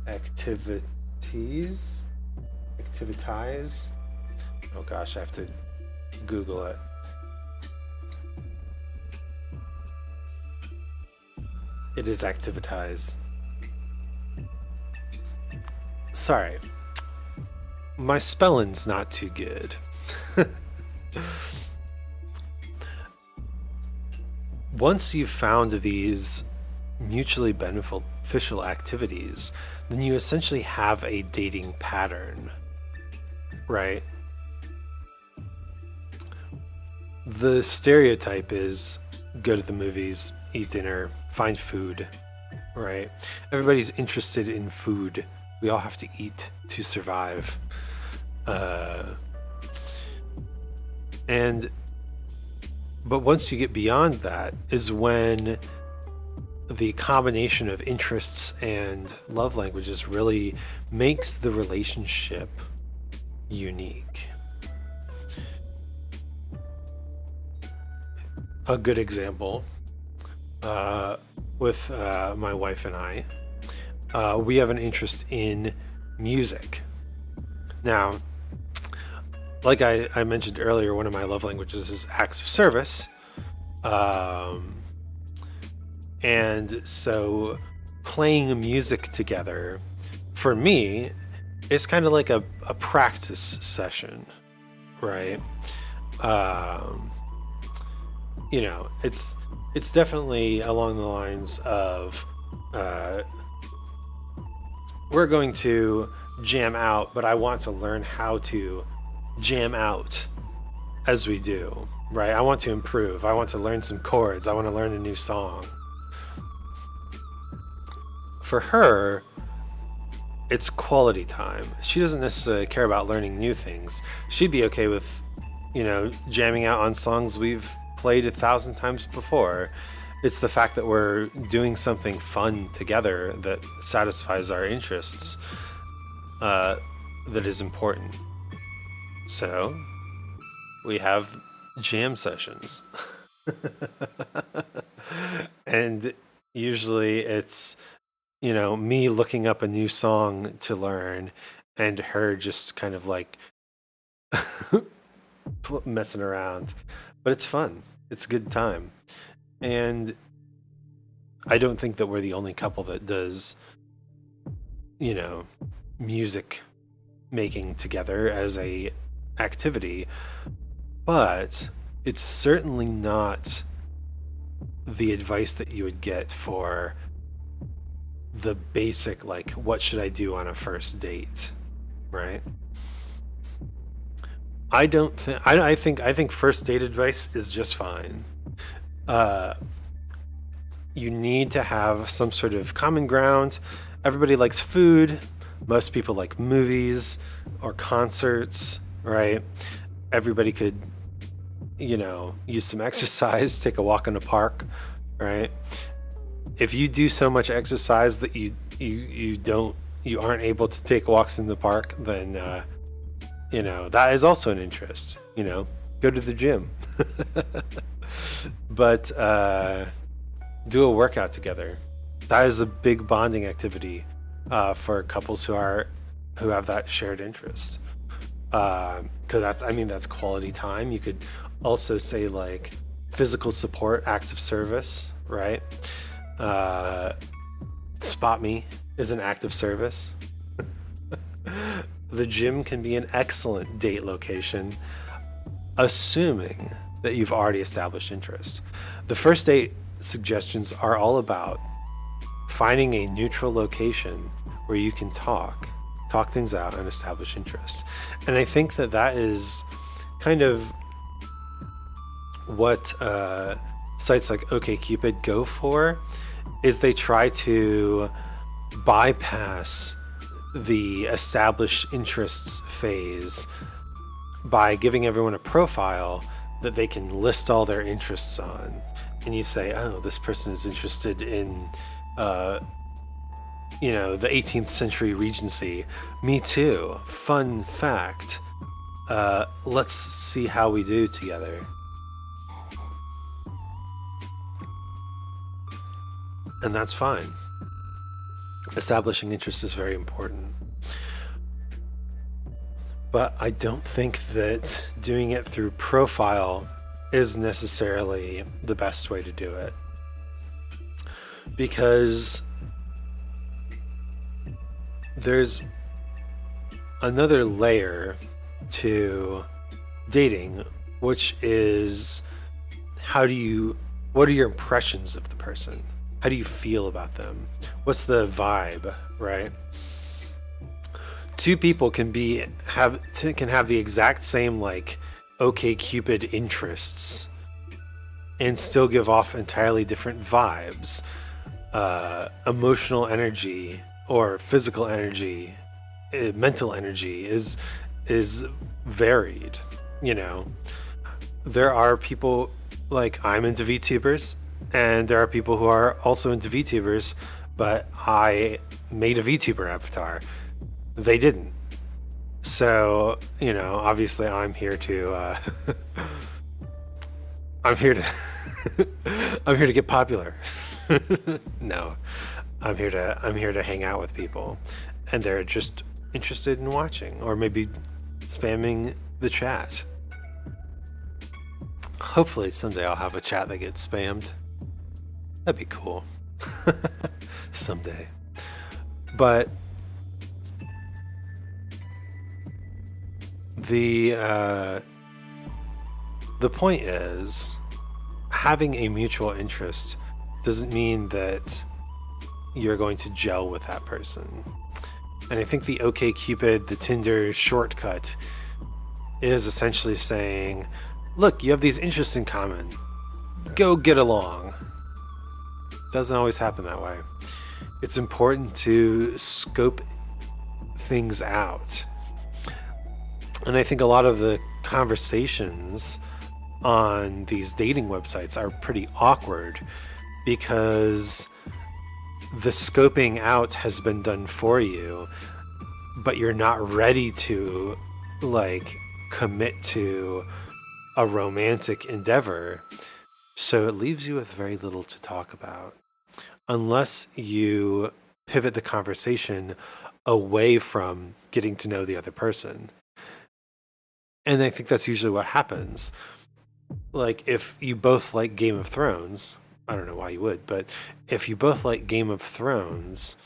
Activities? Activitize? Oh gosh, I have to Google it. It is activitize. Sorry. My spelling's not too good. Once you've found these mutually beneficial activities, then you essentially have a dating pattern, right? The stereotype is go to the movies, eat dinner, find food, right? Everybody's interested in food. We all have to eat to survive. But once you get beyond that is when the combination of interests and love languages really makes the relationship unique. A good example with my wife and I, we have an interest in music. Now, like I mentioned earlier, one of my love languages is acts of service. And so playing music together, for me, is kind of like a practice session, right? You know, it's definitely along the lines of we're going to jam out, but I want to learn how to jam out as we do, right? I want to improve. I want to learn some chords. I want to learn a new song. For her, it's quality time. She doesn't necessarily care about learning new things. She'd be okay with, you know, jamming out on songs we've played 1,000 times before. It's the fact that we're doing something fun together that satisfies our interests that is important. So we have jam sessions. And usually it's, you know, me looking up a new song to learn and her just kind of like messing around. But it's fun. It's a good time. And I don't think that we're the only couple that does, you know, music making together as a activity, but it's certainly not the advice that you would get for the basic, like, what should I do on a first date, right? I think first date advice is just fine. You need to have some sort of common ground. Everybody likes food. Most people like movies or concerts, right? Everybody could, you know, use some exercise, take a walk in the park, right? If you do so much exercise that you aren't able to take walks in the park, then you know, that is also an interest. You know, go to the gym. But do a workout together. That is a big bonding activity for couples who have that shared interest. Because that's quality time. You could also say like physical support, acts of service, right? Spot me is an act of service. The gym can be an excellent date location, assuming that you've already established interest. The first date suggestions are all about finding a neutral location where you can talk things out and establish interest. And I think that is kind of what sites like OkCupid go for is they try to bypass the established interests phase by giving everyone a profile that they can list all their interests on. And you say, oh, this person is interested in, the 18th century Regency. Me too. Fun fact. Let's see how we do together. And that's fine. Establishing interest is very important. But I don't think that doing it through profile is necessarily the best way to do it. Because there's another layer to dating, which is what are your impressions of the person? How do you feel about them? What's the vibe, right? Two people can have the exact same OkCupid interests and still give off entirely different vibes. Emotional energy or physical energy, mental energy is varied. There are people I'm into VTubers, and there are people who are also into VTubers, but I made a VTuber avatar. They didn't. So, obviously I'm here to I'm here to get popular. No. I'm here to hang out with people, and they're just interested in watching or maybe spamming the chat. Hopefully someday I'll have a chat that gets spammed. That'd be cool. Someday. But the point is, having a mutual interest doesn't mean that you're going to gel with that person. And I think the OkCupid, the Tinder shortcut, is essentially saying, look, you have these interests in common. Go get along. Doesn't always happen that way. It's important to scope things out. And I think a lot of the conversations on these dating websites are pretty awkward because the scoping out has been done for you, but you're not ready to commit to a romantic endeavor. So it leaves you with very little to talk about, unless you pivot the conversation away from getting to know the other person. And I think that's usually what happens. If you both like Game of Thrones, I don't know why you would, but if you both like Game of Thrones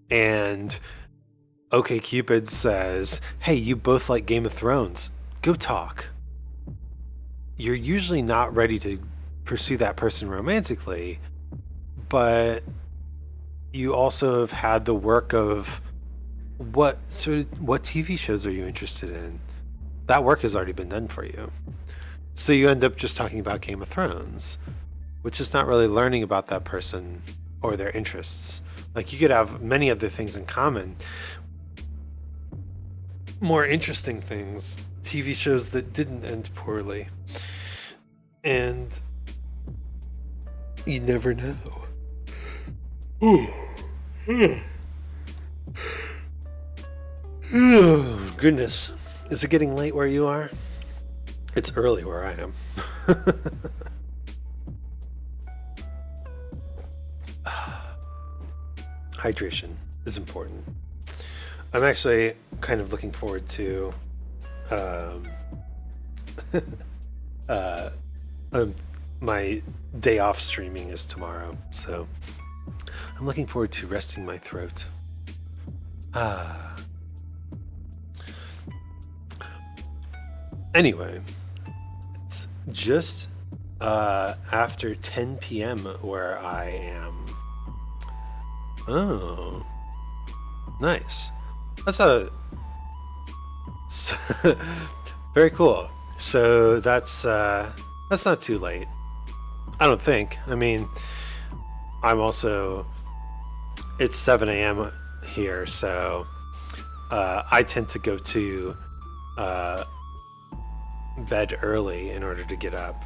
and OkCupid says, hey, you both like Game of Thrones, go talk. You're usually not ready to pursue that person romantically, but you also have had the work of what TV shows are you interested in? That work has already been done for you. So you end up just talking about Game of Thrones, which is not really learning about that person or their interests. You could have many other things in common. More interesting things, TV shows that didn't end poorly. And you never know. Oh, goodness. Is it getting late where you are? It's early where I am. Hydration is important. I'm actually kind of looking forward to my day off streaming is tomorrow, so I'm looking forward to resting my throat. Anyway, it's just after 10 p.m. where I am. Oh, nice. That's very cool. So that's not too late. I don't think. I mean, I'm also it's 7 a.m. here, so I tend to go to uh, bed early in order to get up.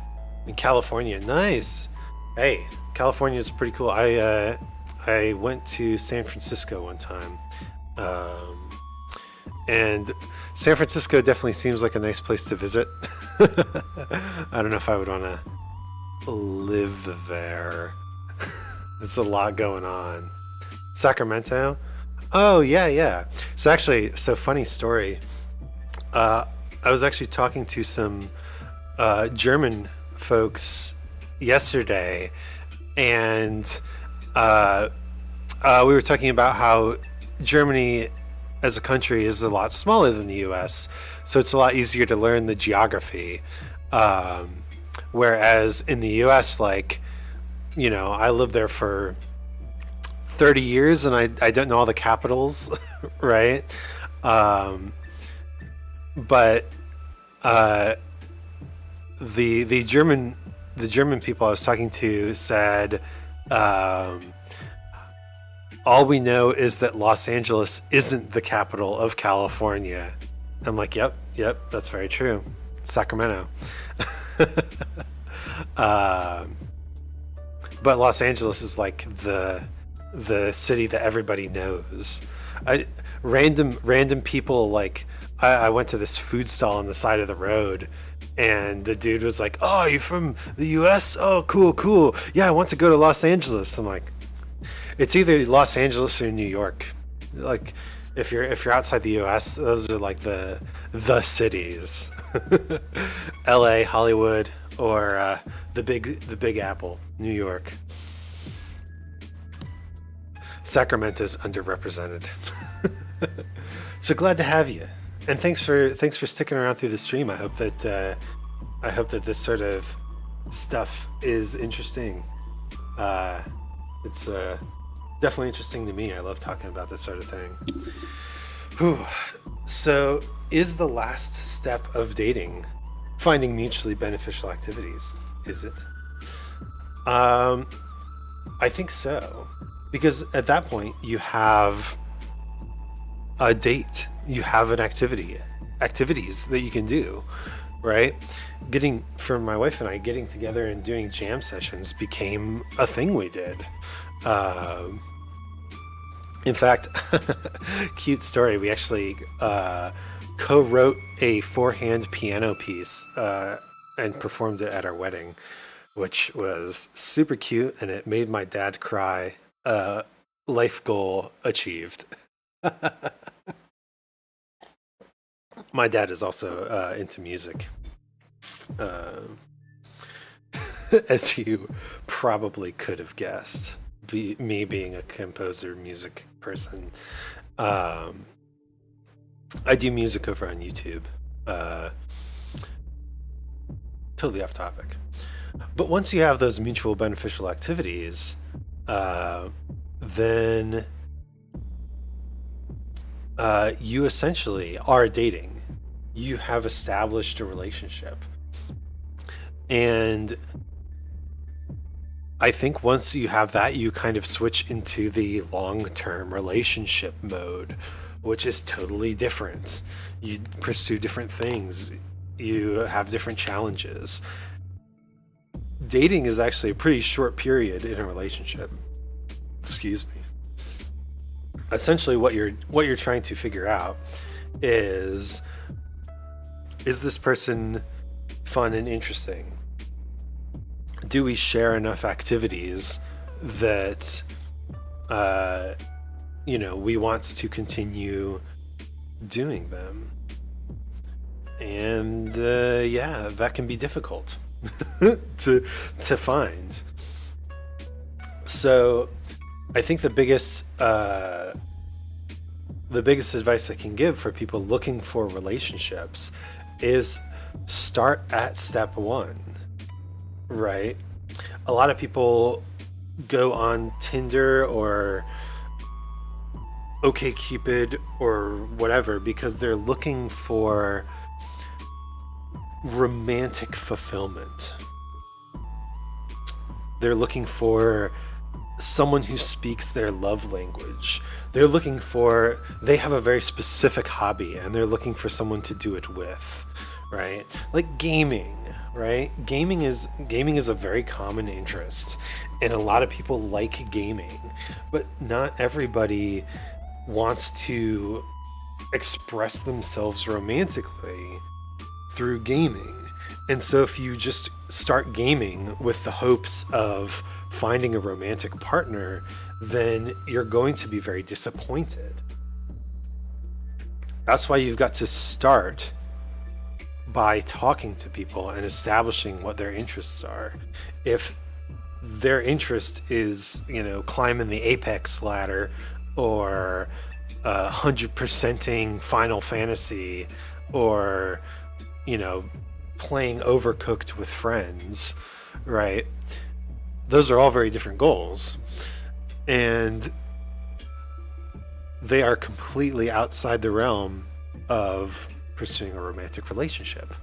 In California, nice. Hey, California is pretty cool. I went to San Francisco one time, and San Francisco definitely seems like a nice place to visit. I don't know if I would want to live there. There's a lot going on. Sacramento? Oh, yeah, yeah. So actually, so funny story. I was actually talking to some German folks yesterday, and we were talking about how Germany as a country is a lot smaller than the US, so it's a lot easier to learn the geography. Whereas in the US, like, you know, I lived there for 30 years and I don't know all the capitals, right? But the German people I was talking to said, all we know is that Los Angeles isn't the capital of California. I'm like, yep, that's very true. Sacramento. But Los Angeles is like the city that everybody knows. Random people, like, I went to this food stall on the side of the road, and the dude was like, "Oh, you from the U.S.? Oh, cool. Yeah, I want to go to Los Angeles." I'm like, it's either Los Angeles or New York. Like, if you're outside the U.S., those are like the cities. L.A., Hollywood, or the Big Apple, New York. Sacramento's underrepresented. So glad to have you, and thanks for sticking around through the stream. I hope that this sort of stuff is interesting. It's definitely interesting to me. I love talking about this sort of thing. Whew. So, is the last step of dating finding mutually beneficial activities? Is it? I think so, because at that point you have a date, you have an activities that you can do, right? For my wife and I, getting together and doing jam sessions became a thing we did. In fact, cute story, we actually co-wrote a 4-hand piano piece and performed it at our wedding, which was super cute, and it made my dad cry. Life goal achieved. My dad is also into music, as you probably could have guessed. Me being a composer, music person, I do music over on YouTube. Totally off topic. But once you have those mutual beneficial activities, then you essentially are dating. You have established a relationship. And I think once you have that, you kind of switch into the long-term relationship mode, which is totally different. You pursue different things. You have different challenges. Dating is actually a pretty short period in a relationship. Excuse me. Essentially, what you're trying to figure out is this person fun and interesting? Do we share enough activities that we want to continue doing them? And that can be difficult to find. So I think the biggest advice I can give for people looking for relationships is start at step 1, right? A lot of people go on Tinder or OkCupid or whatever because they're looking for romantic fulfillment. They're looking for someone who speaks their love language. They have a very specific hobby and they're looking for someone to do it with, right? Like gaming, right? Gaming is a very common interest and a lot of people like gaming, but not everybody wants to express themselves romantically through gaming. And so if you just start gaming with the hopes of finding a romantic partner, then you're going to be very disappointed. That's why you've got to start by talking to people and establishing what their interests are. If their interest is, climbing the apex ladder or 100%ing Final Fantasy or, playing Overcooked with friends, right? Those are all very different goals. And they are completely outside the realm of pursuing a romantic relationship.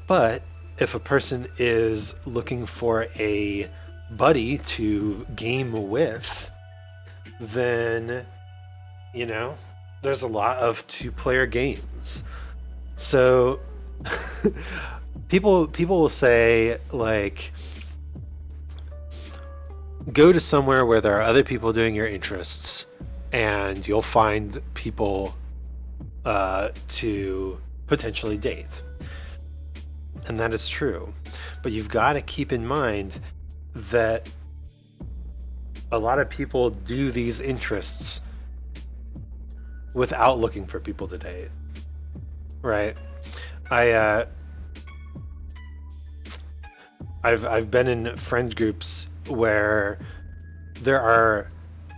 But if a person is looking for a buddy to game with, then, there's a lot of two-player games. So people will say, like, go to somewhere where there are other people doing your interests and you'll find people to potentially date. And that is true. But you've got to keep in mind that a lot of people do these interests without looking for people to date. Right? I've been in friend groups where there are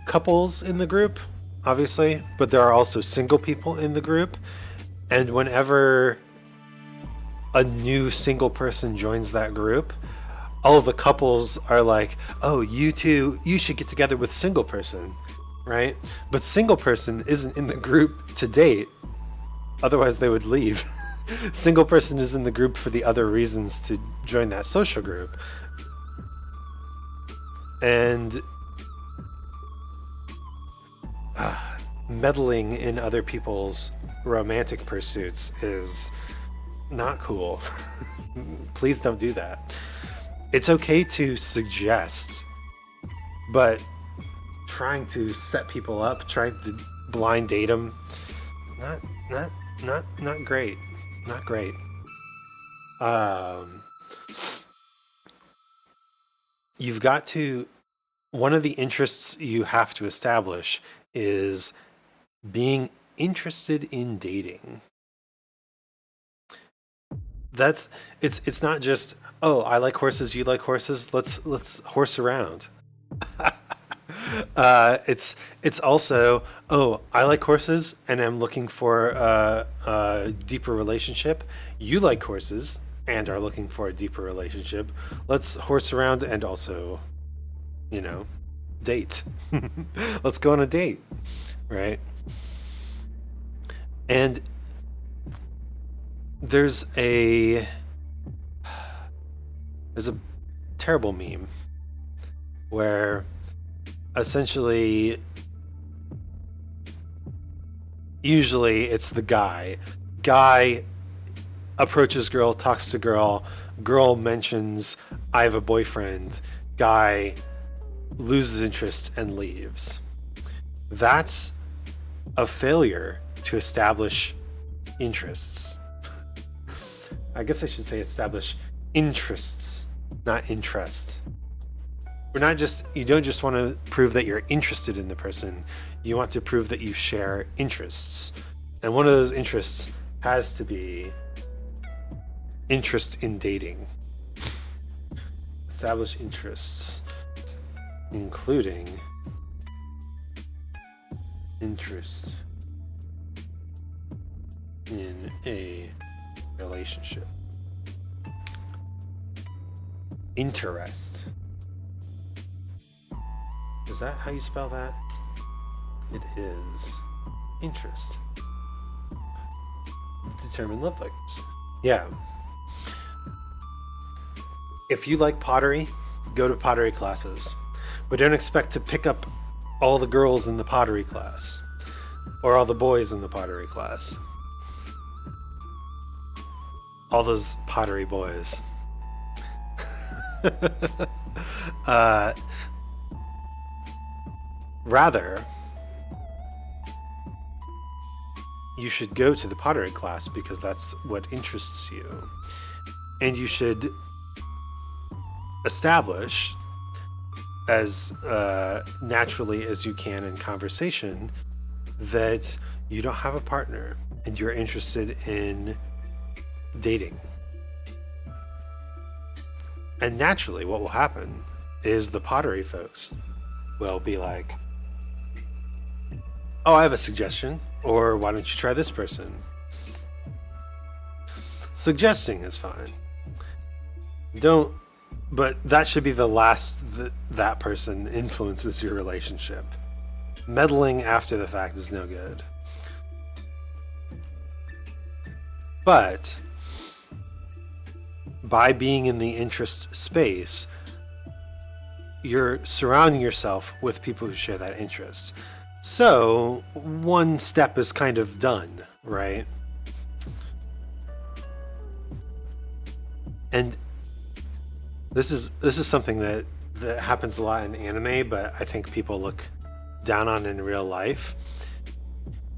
couples in the group, obviously, but there are also single people in the group. And whenever a new single person joins that group, all of the couples are like, oh, you should get together with single person, right? But single person isn't in the group to date. Otherwise they would leave. Single person is in the group for the other reasons to join that social group. And meddling in other people's romantic pursuits is not cool. Please don't do that. It's okay to suggest, but trying to set people up, trying to blind date them, not great. Not great. You've got to, one of the interests you have to establish is being interested in dating. It's not just, oh, I like horses, you like horses, let's horse around. It's also, oh, I like horses and I'm looking for a deeper relationship. You like horses and are looking for a deeper relationship. Let's horse around and also, date. Let's go on a date, right? And there's a terrible meme where essentially, usually it's the guy approaches girl, talks to girl mentions I have a boyfriend, guy loses interest and leaves. That's a failure to establish interests. I guess I should say establish interests, not interest. You don't just want to prove that you're interested in the person, you want to prove that you share interests. And one of those interests has to be interest in dating. Establish interests, including interest in a relationship. Interest. Is that how you spell that? It is. Interest. Determine love language. Yeah. If you like pottery, go to pottery classes. But don't expect to pick up all the girls in the pottery class or all the boys in the pottery class. All those pottery boys. Rather, you should go to the pottery class because that's what interests you. And you should establish as naturally as you can in conversation that you don't have a partner and you're interested in dating. And naturally, what will happen is the pottery folks will be like, oh, I have a suggestion, or why don't you try this person? Suggesting is fine. But that should be the last that person influences your relationship. Meddling after the fact is no good. But by being in the interest space, you're surrounding yourself with people who share that interest. So one step is kind of done, right? And this is something that happens a lot in anime, but I think people look down on in real life.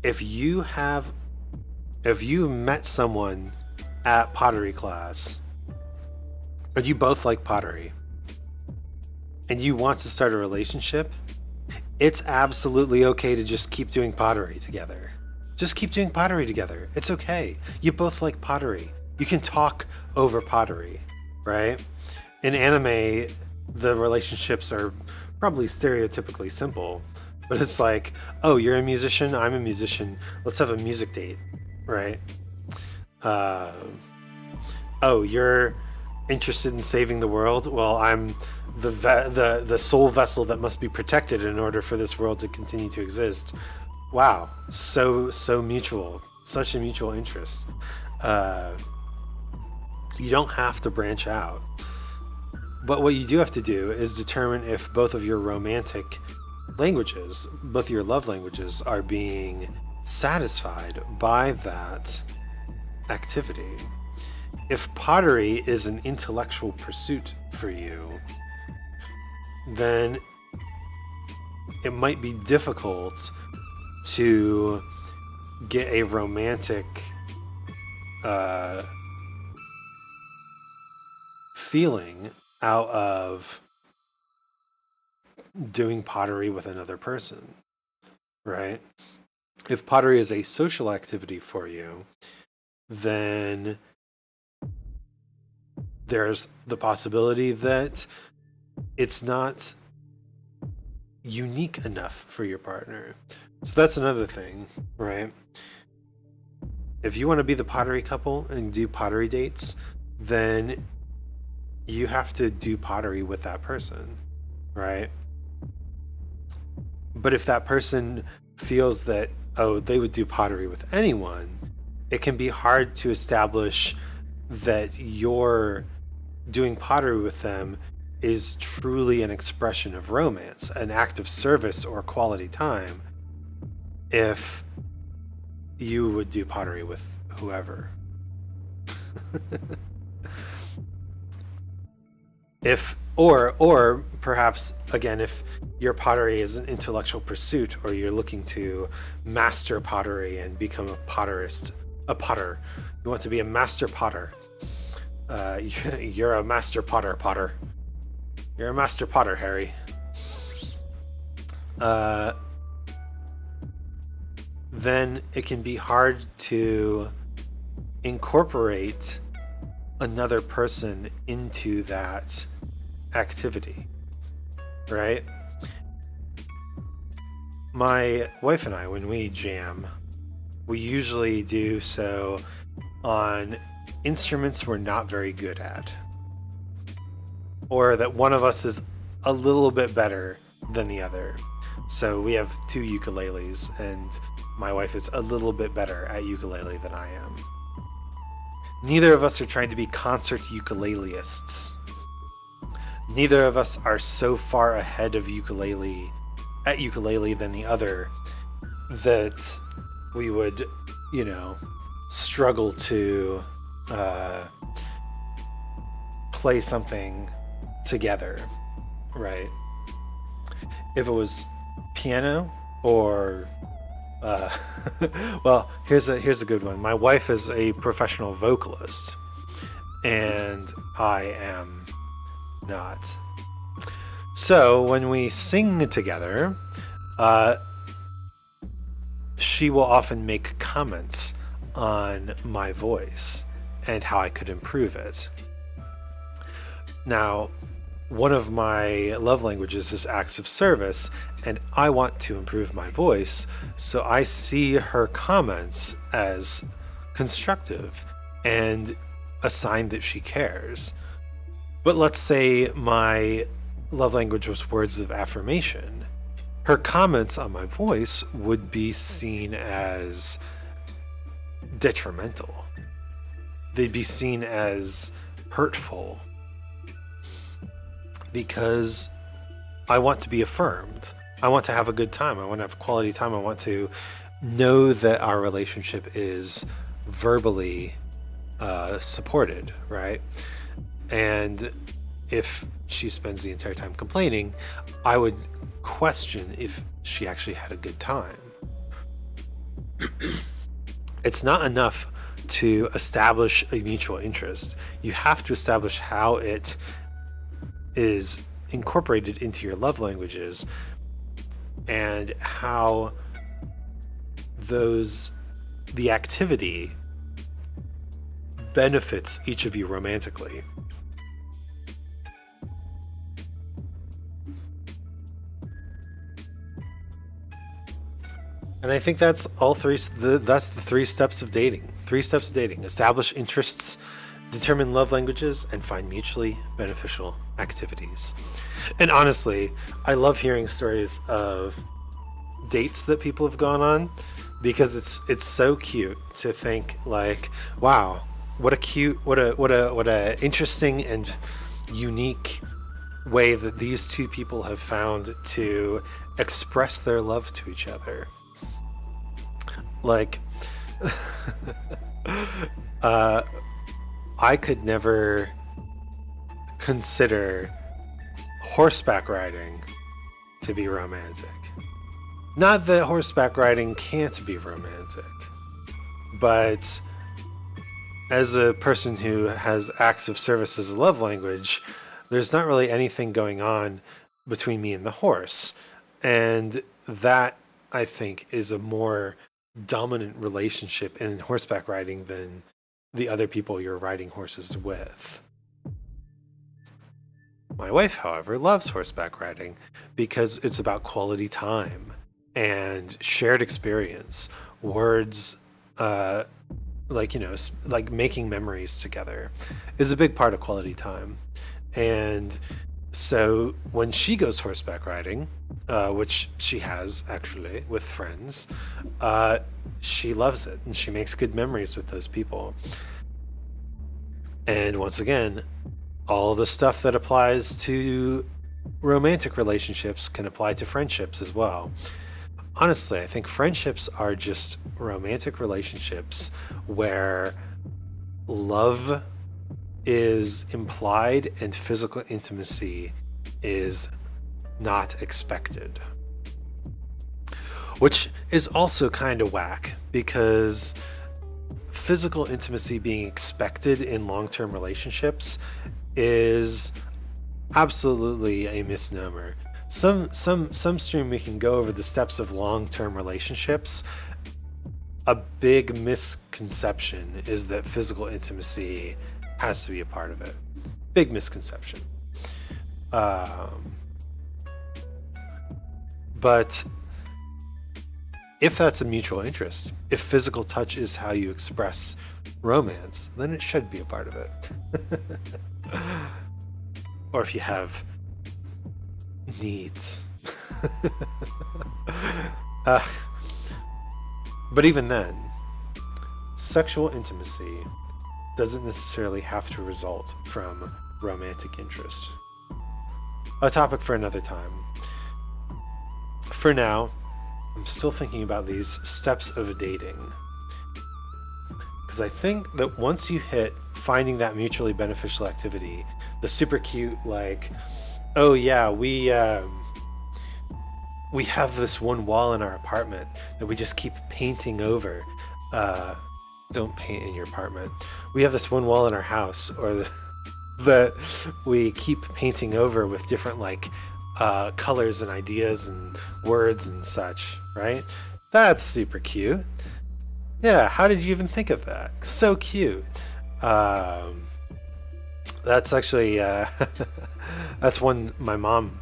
If you met someone at pottery class, but you both like pottery, and you want to start a relationship, it's absolutely okay to just keep doing pottery together. Just keep doing pottery together. It's okay. You both like pottery. You can talk over pottery, right? In anime, the relationships are probably stereotypically simple, but it's like, oh, you're a musician, I'm a musician, let's have a music date, right? Oh, you're interested in saving the world? Well, I'm the sole vessel that must be protected in order for this world to continue to exist. Wow, so mutual, such a mutual interest. You don't have to branch out. But what you do have to do is determine if both of your romantic languages, both your love languages, are being satisfied by that activity. If pottery is an intellectual pursuit for you, then it might be difficult to get a romantic feeling out of doing pottery with another person, right? If pottery is a social activity for you, then there's the possibility that it's not unique enough for your partner. So that's another thing, right? If you want to be the pottery couple and do pottery dates, then you have to do pottery with that person, right? But if that person feels that, oh, they would do pottery with anyone, it can be hard to establish that you're doing pottery with them is truly an expression of romance, an act of service or quality time, if you would do pottery with whoever. Or perhaps again, if your pottery is an intellectual pursuit, or you're looking to master pottery and become a potter, you want to be a master potter. You're a master potter. You're a master potter, Harry. Then it can be hard to incorporate another person into that activity, right? My wife and I, when we jam, we usually do so on instruments we're not very good at, or that one of us is a little bit better than the other. So we have 2 ukuleles, and my wife is a little bit better at ukulele than I am. Neither of us are trying to be concert ukuleleists. Neither of us are so far ahead of ukulele than the other that we would, struggle to play something together, right? If it was piano or well, here's a good one. My wife is a professional vocalist, and I am not. So when we sing together, she will often make comments on my voice and how I could improve it. Now, one of my love languages is acts of service, and I want to improve my voice, so I see her comments as constructive and a sign that she cares. But let's say my love language was words of affirmation. Her comments on my voice would be seen as detrimental. They'd be seen as hurtful because I want to be affirmed. I want to have a good time. I want to have quality time. I want to know that our relationship is verbally supported, right? And if she spends the entire time complaining, I would question if she actually had a good time. It's not enough to establish a mutual interest. You have to establish how it is incorporated into your love languages and how the activity benefits each of you romantically. And I think that's that's the 3 steps of dating. 3 steps of dating: establish interests, determine love languages, and find mutually beneficial activities. And honestly, I love hearing stories of dates that people have gone on, because it's so cute to think like, wow, what a interesting and unique way that these two people have found to express their love to each other. Like, I could never consider horseback riding to be romantic. Not that horseback riding can't be romantic, but as a person who has acts of service as a love language, there's not really anything going on between me and the horse. And that, I think, is a more dominant relationship in horseback riding than the other people you're riding horses with. My wife, however, loves horseback riding because it's about quality time and shared experience, words, like making memories together is a big part of quality time. And so when she goes horseback riding, which she has actually with friends, she loves it and she makes good memories with those people. And once again, all the stuff that applies to romantic relationships can apply to friendships as well. Honestly, I think friendships are just romantic relationships where love is implied and physical intimacy is not expected. Which is also kind of whack, because physical intimacy being expected in long-term relationships is absolutely a misnomer. Some stream we can go over the steps of long-term relationships. A big misconception is that physical intimacy has to be a part of it. Big misconception. But if that's a mutual interest, if physical touch is how you express romance, then it should be a part of it. Or if you have needs. But even then, sexual intimacy doesn't necessarily have to result from romantic interest. A topic for another time. For now, I'm still thinking about these steps of dating. Because I think that once you hit finding that mutually beneficial activity, the super cute, like, oh yeah, we have this one wall in our apartment that we just keep painting over. Don't paint in your apartment. We have this one wall in our house, or that we keep painting over with different like colors and ideas and words and such, right? That's super cute. Yeah, how did you even think of that? So cute. That's actually that's one my mom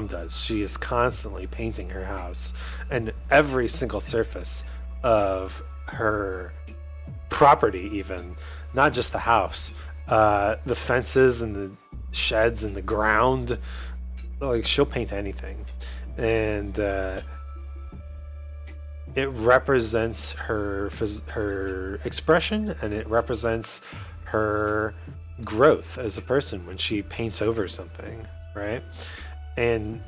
does. She is constantly painting her house, and every single surface of her property, even not just the house, the fences and the sheds and the ground, like she'll paint anything. And it represents her expression, and it represents her growth as a person when she paints over something, right? And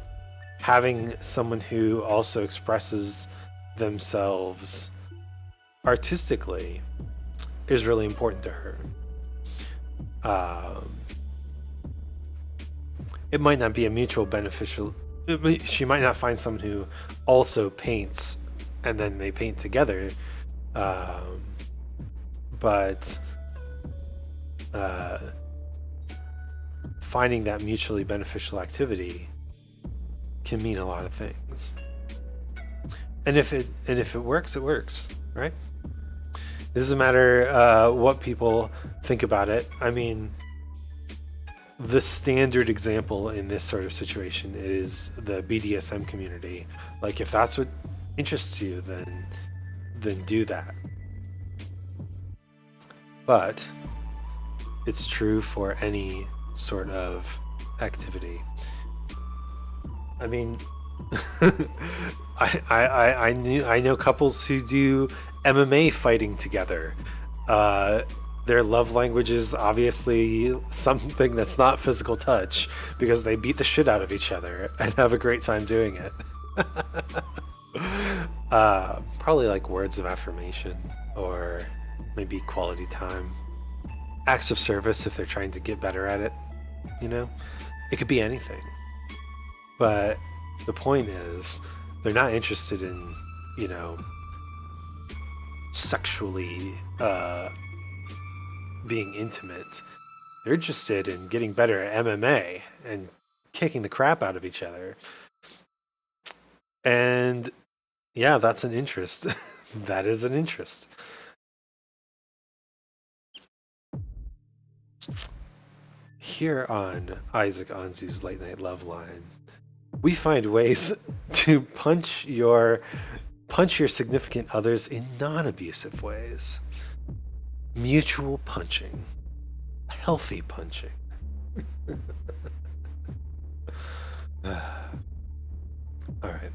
having someone who also expresses themselves artistically is really important to her. It might not be a mutual beneficial. She might not find someone who also paints and then they paint together, but finding that mutually beneficial activity can mean a lot of things. And if it works, it works, right? It doesn't matter what people think about it. I mean, the standard example in this sort of situation is the BDSM community. Like, if that's what interests you, then do that. But it's true for any sort of activity. I mean, I know couples who do MMA fighting together. Their love language is obviously something that's not physical touch, because they beat the shit out of each other and have a great time doing it. Probably like words of affirmation, or maybe quality time, acts of service if they're trying to get better at it. You know, it could be anything. But the point is, they're not interested in, you know, sexually being intimate. They're interested in getting better at MMA and kicking the crap out of each other. And yeah, that's an interest. That is an interest. Here on Isaac Anzu's Late Night Love Line, we find ways to punch your significant others in non-abusive ways. Mutual punching. Healthy punching. All right.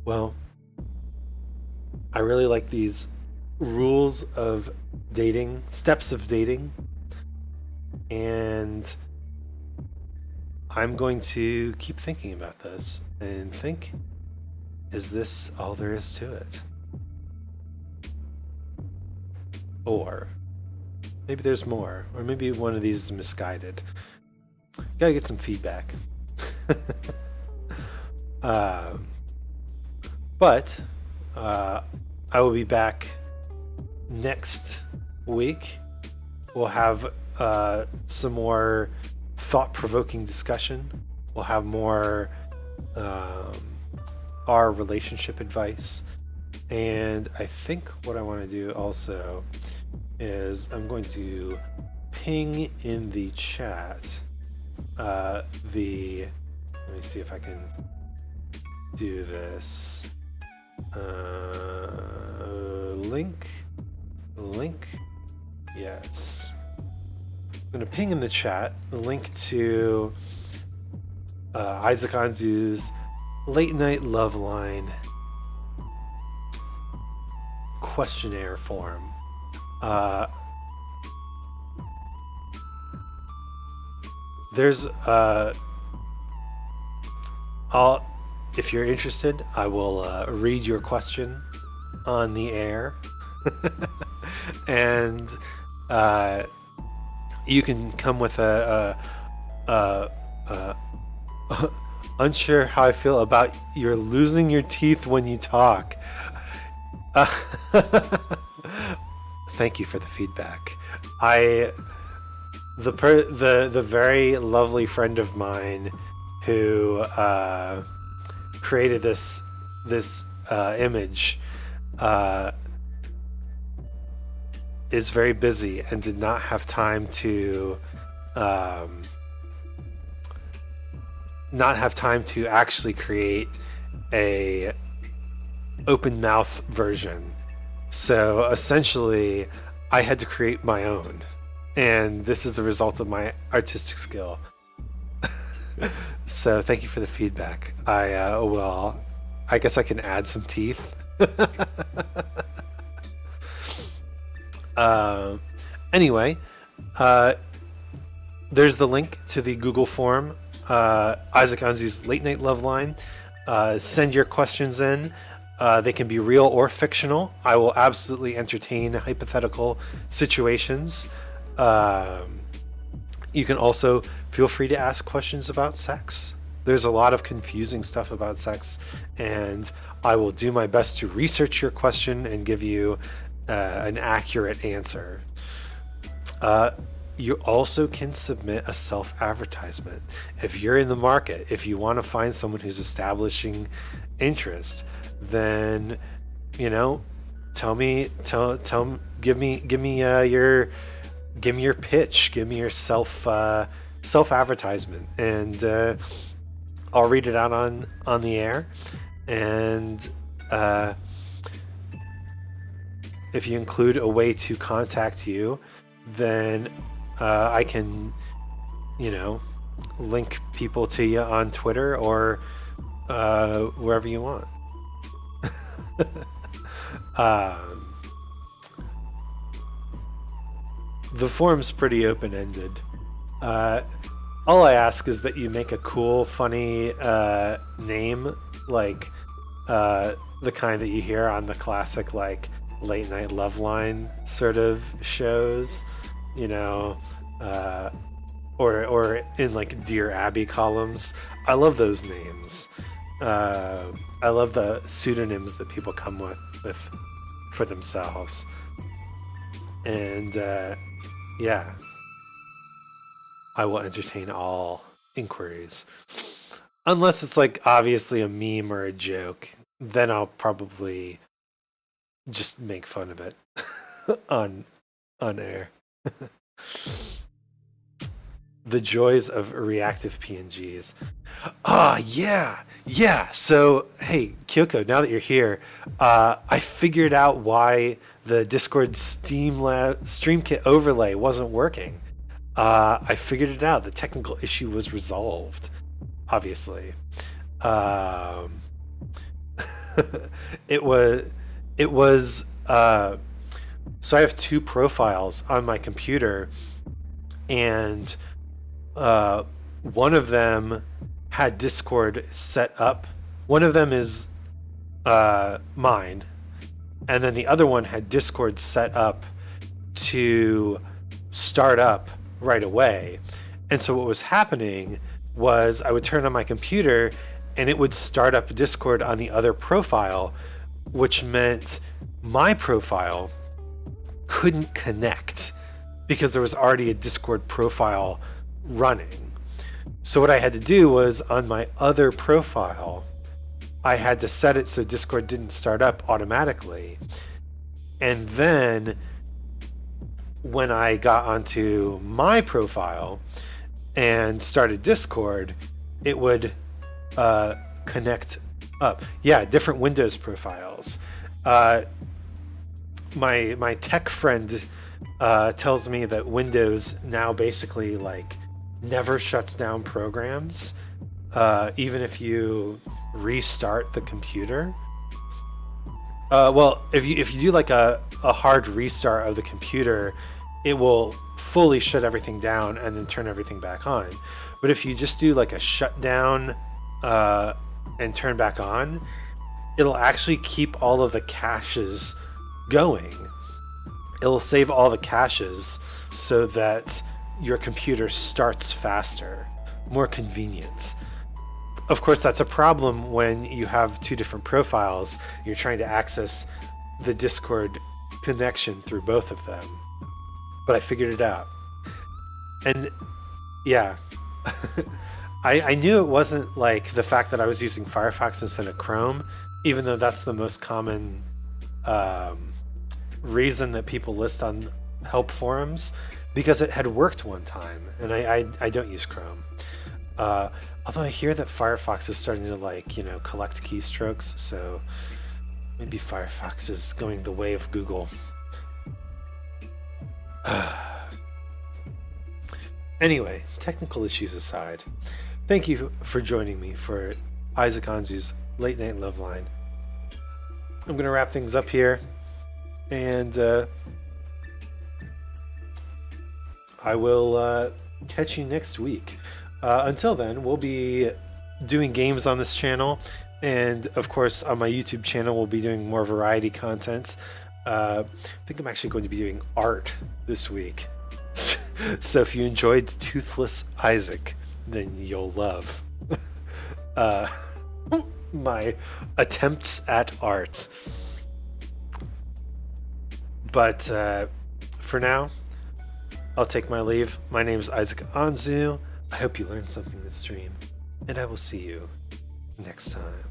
Well, I really like these rules of dating, steps of dating, and I'm going to keep thinking about this and think, is this all there is to it? Or maybe there's more, or maybe one of these is misguided. Gotta get some feedback. But I will be back next week. We'll have some more thought-provoking discussion. We'll have more our relationship advice. And I think what I want to do also is I'm going to ping in the chat let me see if I can do this. Link, yes. I'm going to ping in the chat the link to Isaac Anzu's Late Night Love Line questionnaire form. there's I'll if you're interested, I will read your question on the air, and you can come with a unsure how I feel about you're losing your teeth when you talk. Thank you for the feedback. The very lovely friend of mine who created this image is very busy and did not have time to actually create a open mouth version. So essentially I had to create my own, and this is the result of my artistic skill. So thank you for the feedback. I guess I can add some teeth. Anyway, there's the link to the Google form, Isaac Anzi's Late Night Love Line. Send your questions in. They can be real or fictional. I will absolutely entertain hypothetical situations. You can also feel free to ask questions about sex. There's a lot of confusing stuff about sex, and I will do my best to research your question and give you an accurate answer. You also can submit a self-advertisement. If you're in the market, if you want to find someone who's establishing interest, then, you know, give me your pitch, give me your self-advertisement, and I'll read it out on the air. And if you include a way to contact you, then I can, link people to you on Twitter or wherever you want. The forum's pretty open-ended. All I ask is that you make a cool, funny name, like the kind that you hear on the classic, like, late night love line sort of shows, or in like Dear Abby columns. I love those names. I love the pseudonyms that people come with for themselves. And yeah, I will entertain all inquiries. Unless it's like obviously a meme or a joke, then I'll probably just make fun of it on air. The joys of reactive PNGs. Yeah. So, hey, Kyoko, now that you're here, I figured out why the Discord StreamKit overlay wasn't working. I figured it out. The technical issue was resolved, obviously. It was so I have two profiles on my computer, and one of them had Discord set up. One of them is mine, and then the other one had Discord set up to start up right away. And so what was happening was I would turn on my computer and it would start up Discord on the other profile, which meant my profile couldn't connect because there was already a Discord profile running. So what I had to do was, on my other profile, I had to set it so Discord didn't start up automatically. And then when I got onto my profile and started Discord, it would connect up. Yeah, different Windows profiles. My tech friend tells me that Windows now basically like never shuts down programs, even if you restart the computer. Well, if you do like a hard restart of the computer, it will fully shut everything down and then turn everything back on. But if you just do like a shutdown and turn back on, it'll actually keep all of the caches going. It'll save all the caches so that your computer starts faster, more convenient. Of course, that's a problem when you have two different profiles. You're trying to access the Discord connection through both of them. But I figured it out. And yeah, I knew it wasn't like the fact that I was using Firefox instead of Chrome, even though that's the most common reason that people list on help forums, because it had worked one time, and I don't use Chrome. Although I hear that Firefox is starting to collect keystrokes, so maybe Firefox is going the way of Google. Anyway, technical issues aside, thank you for joining me for Isaac Anzu's Late Night Love Line. I'm going to wrap things up here, and I will catch you next week. Until then, we'll be doing games on this channel, and of course on my YouTube channel we'll be doing more variety content. I think I'm actually going to be doing art this week. So if you enjoyed Toothless Isaac, then you'll love my attempts at art. But for now, I'll take my leave. My name is Isaac Anzu. I hope you learned something this stream, and I will see you next time.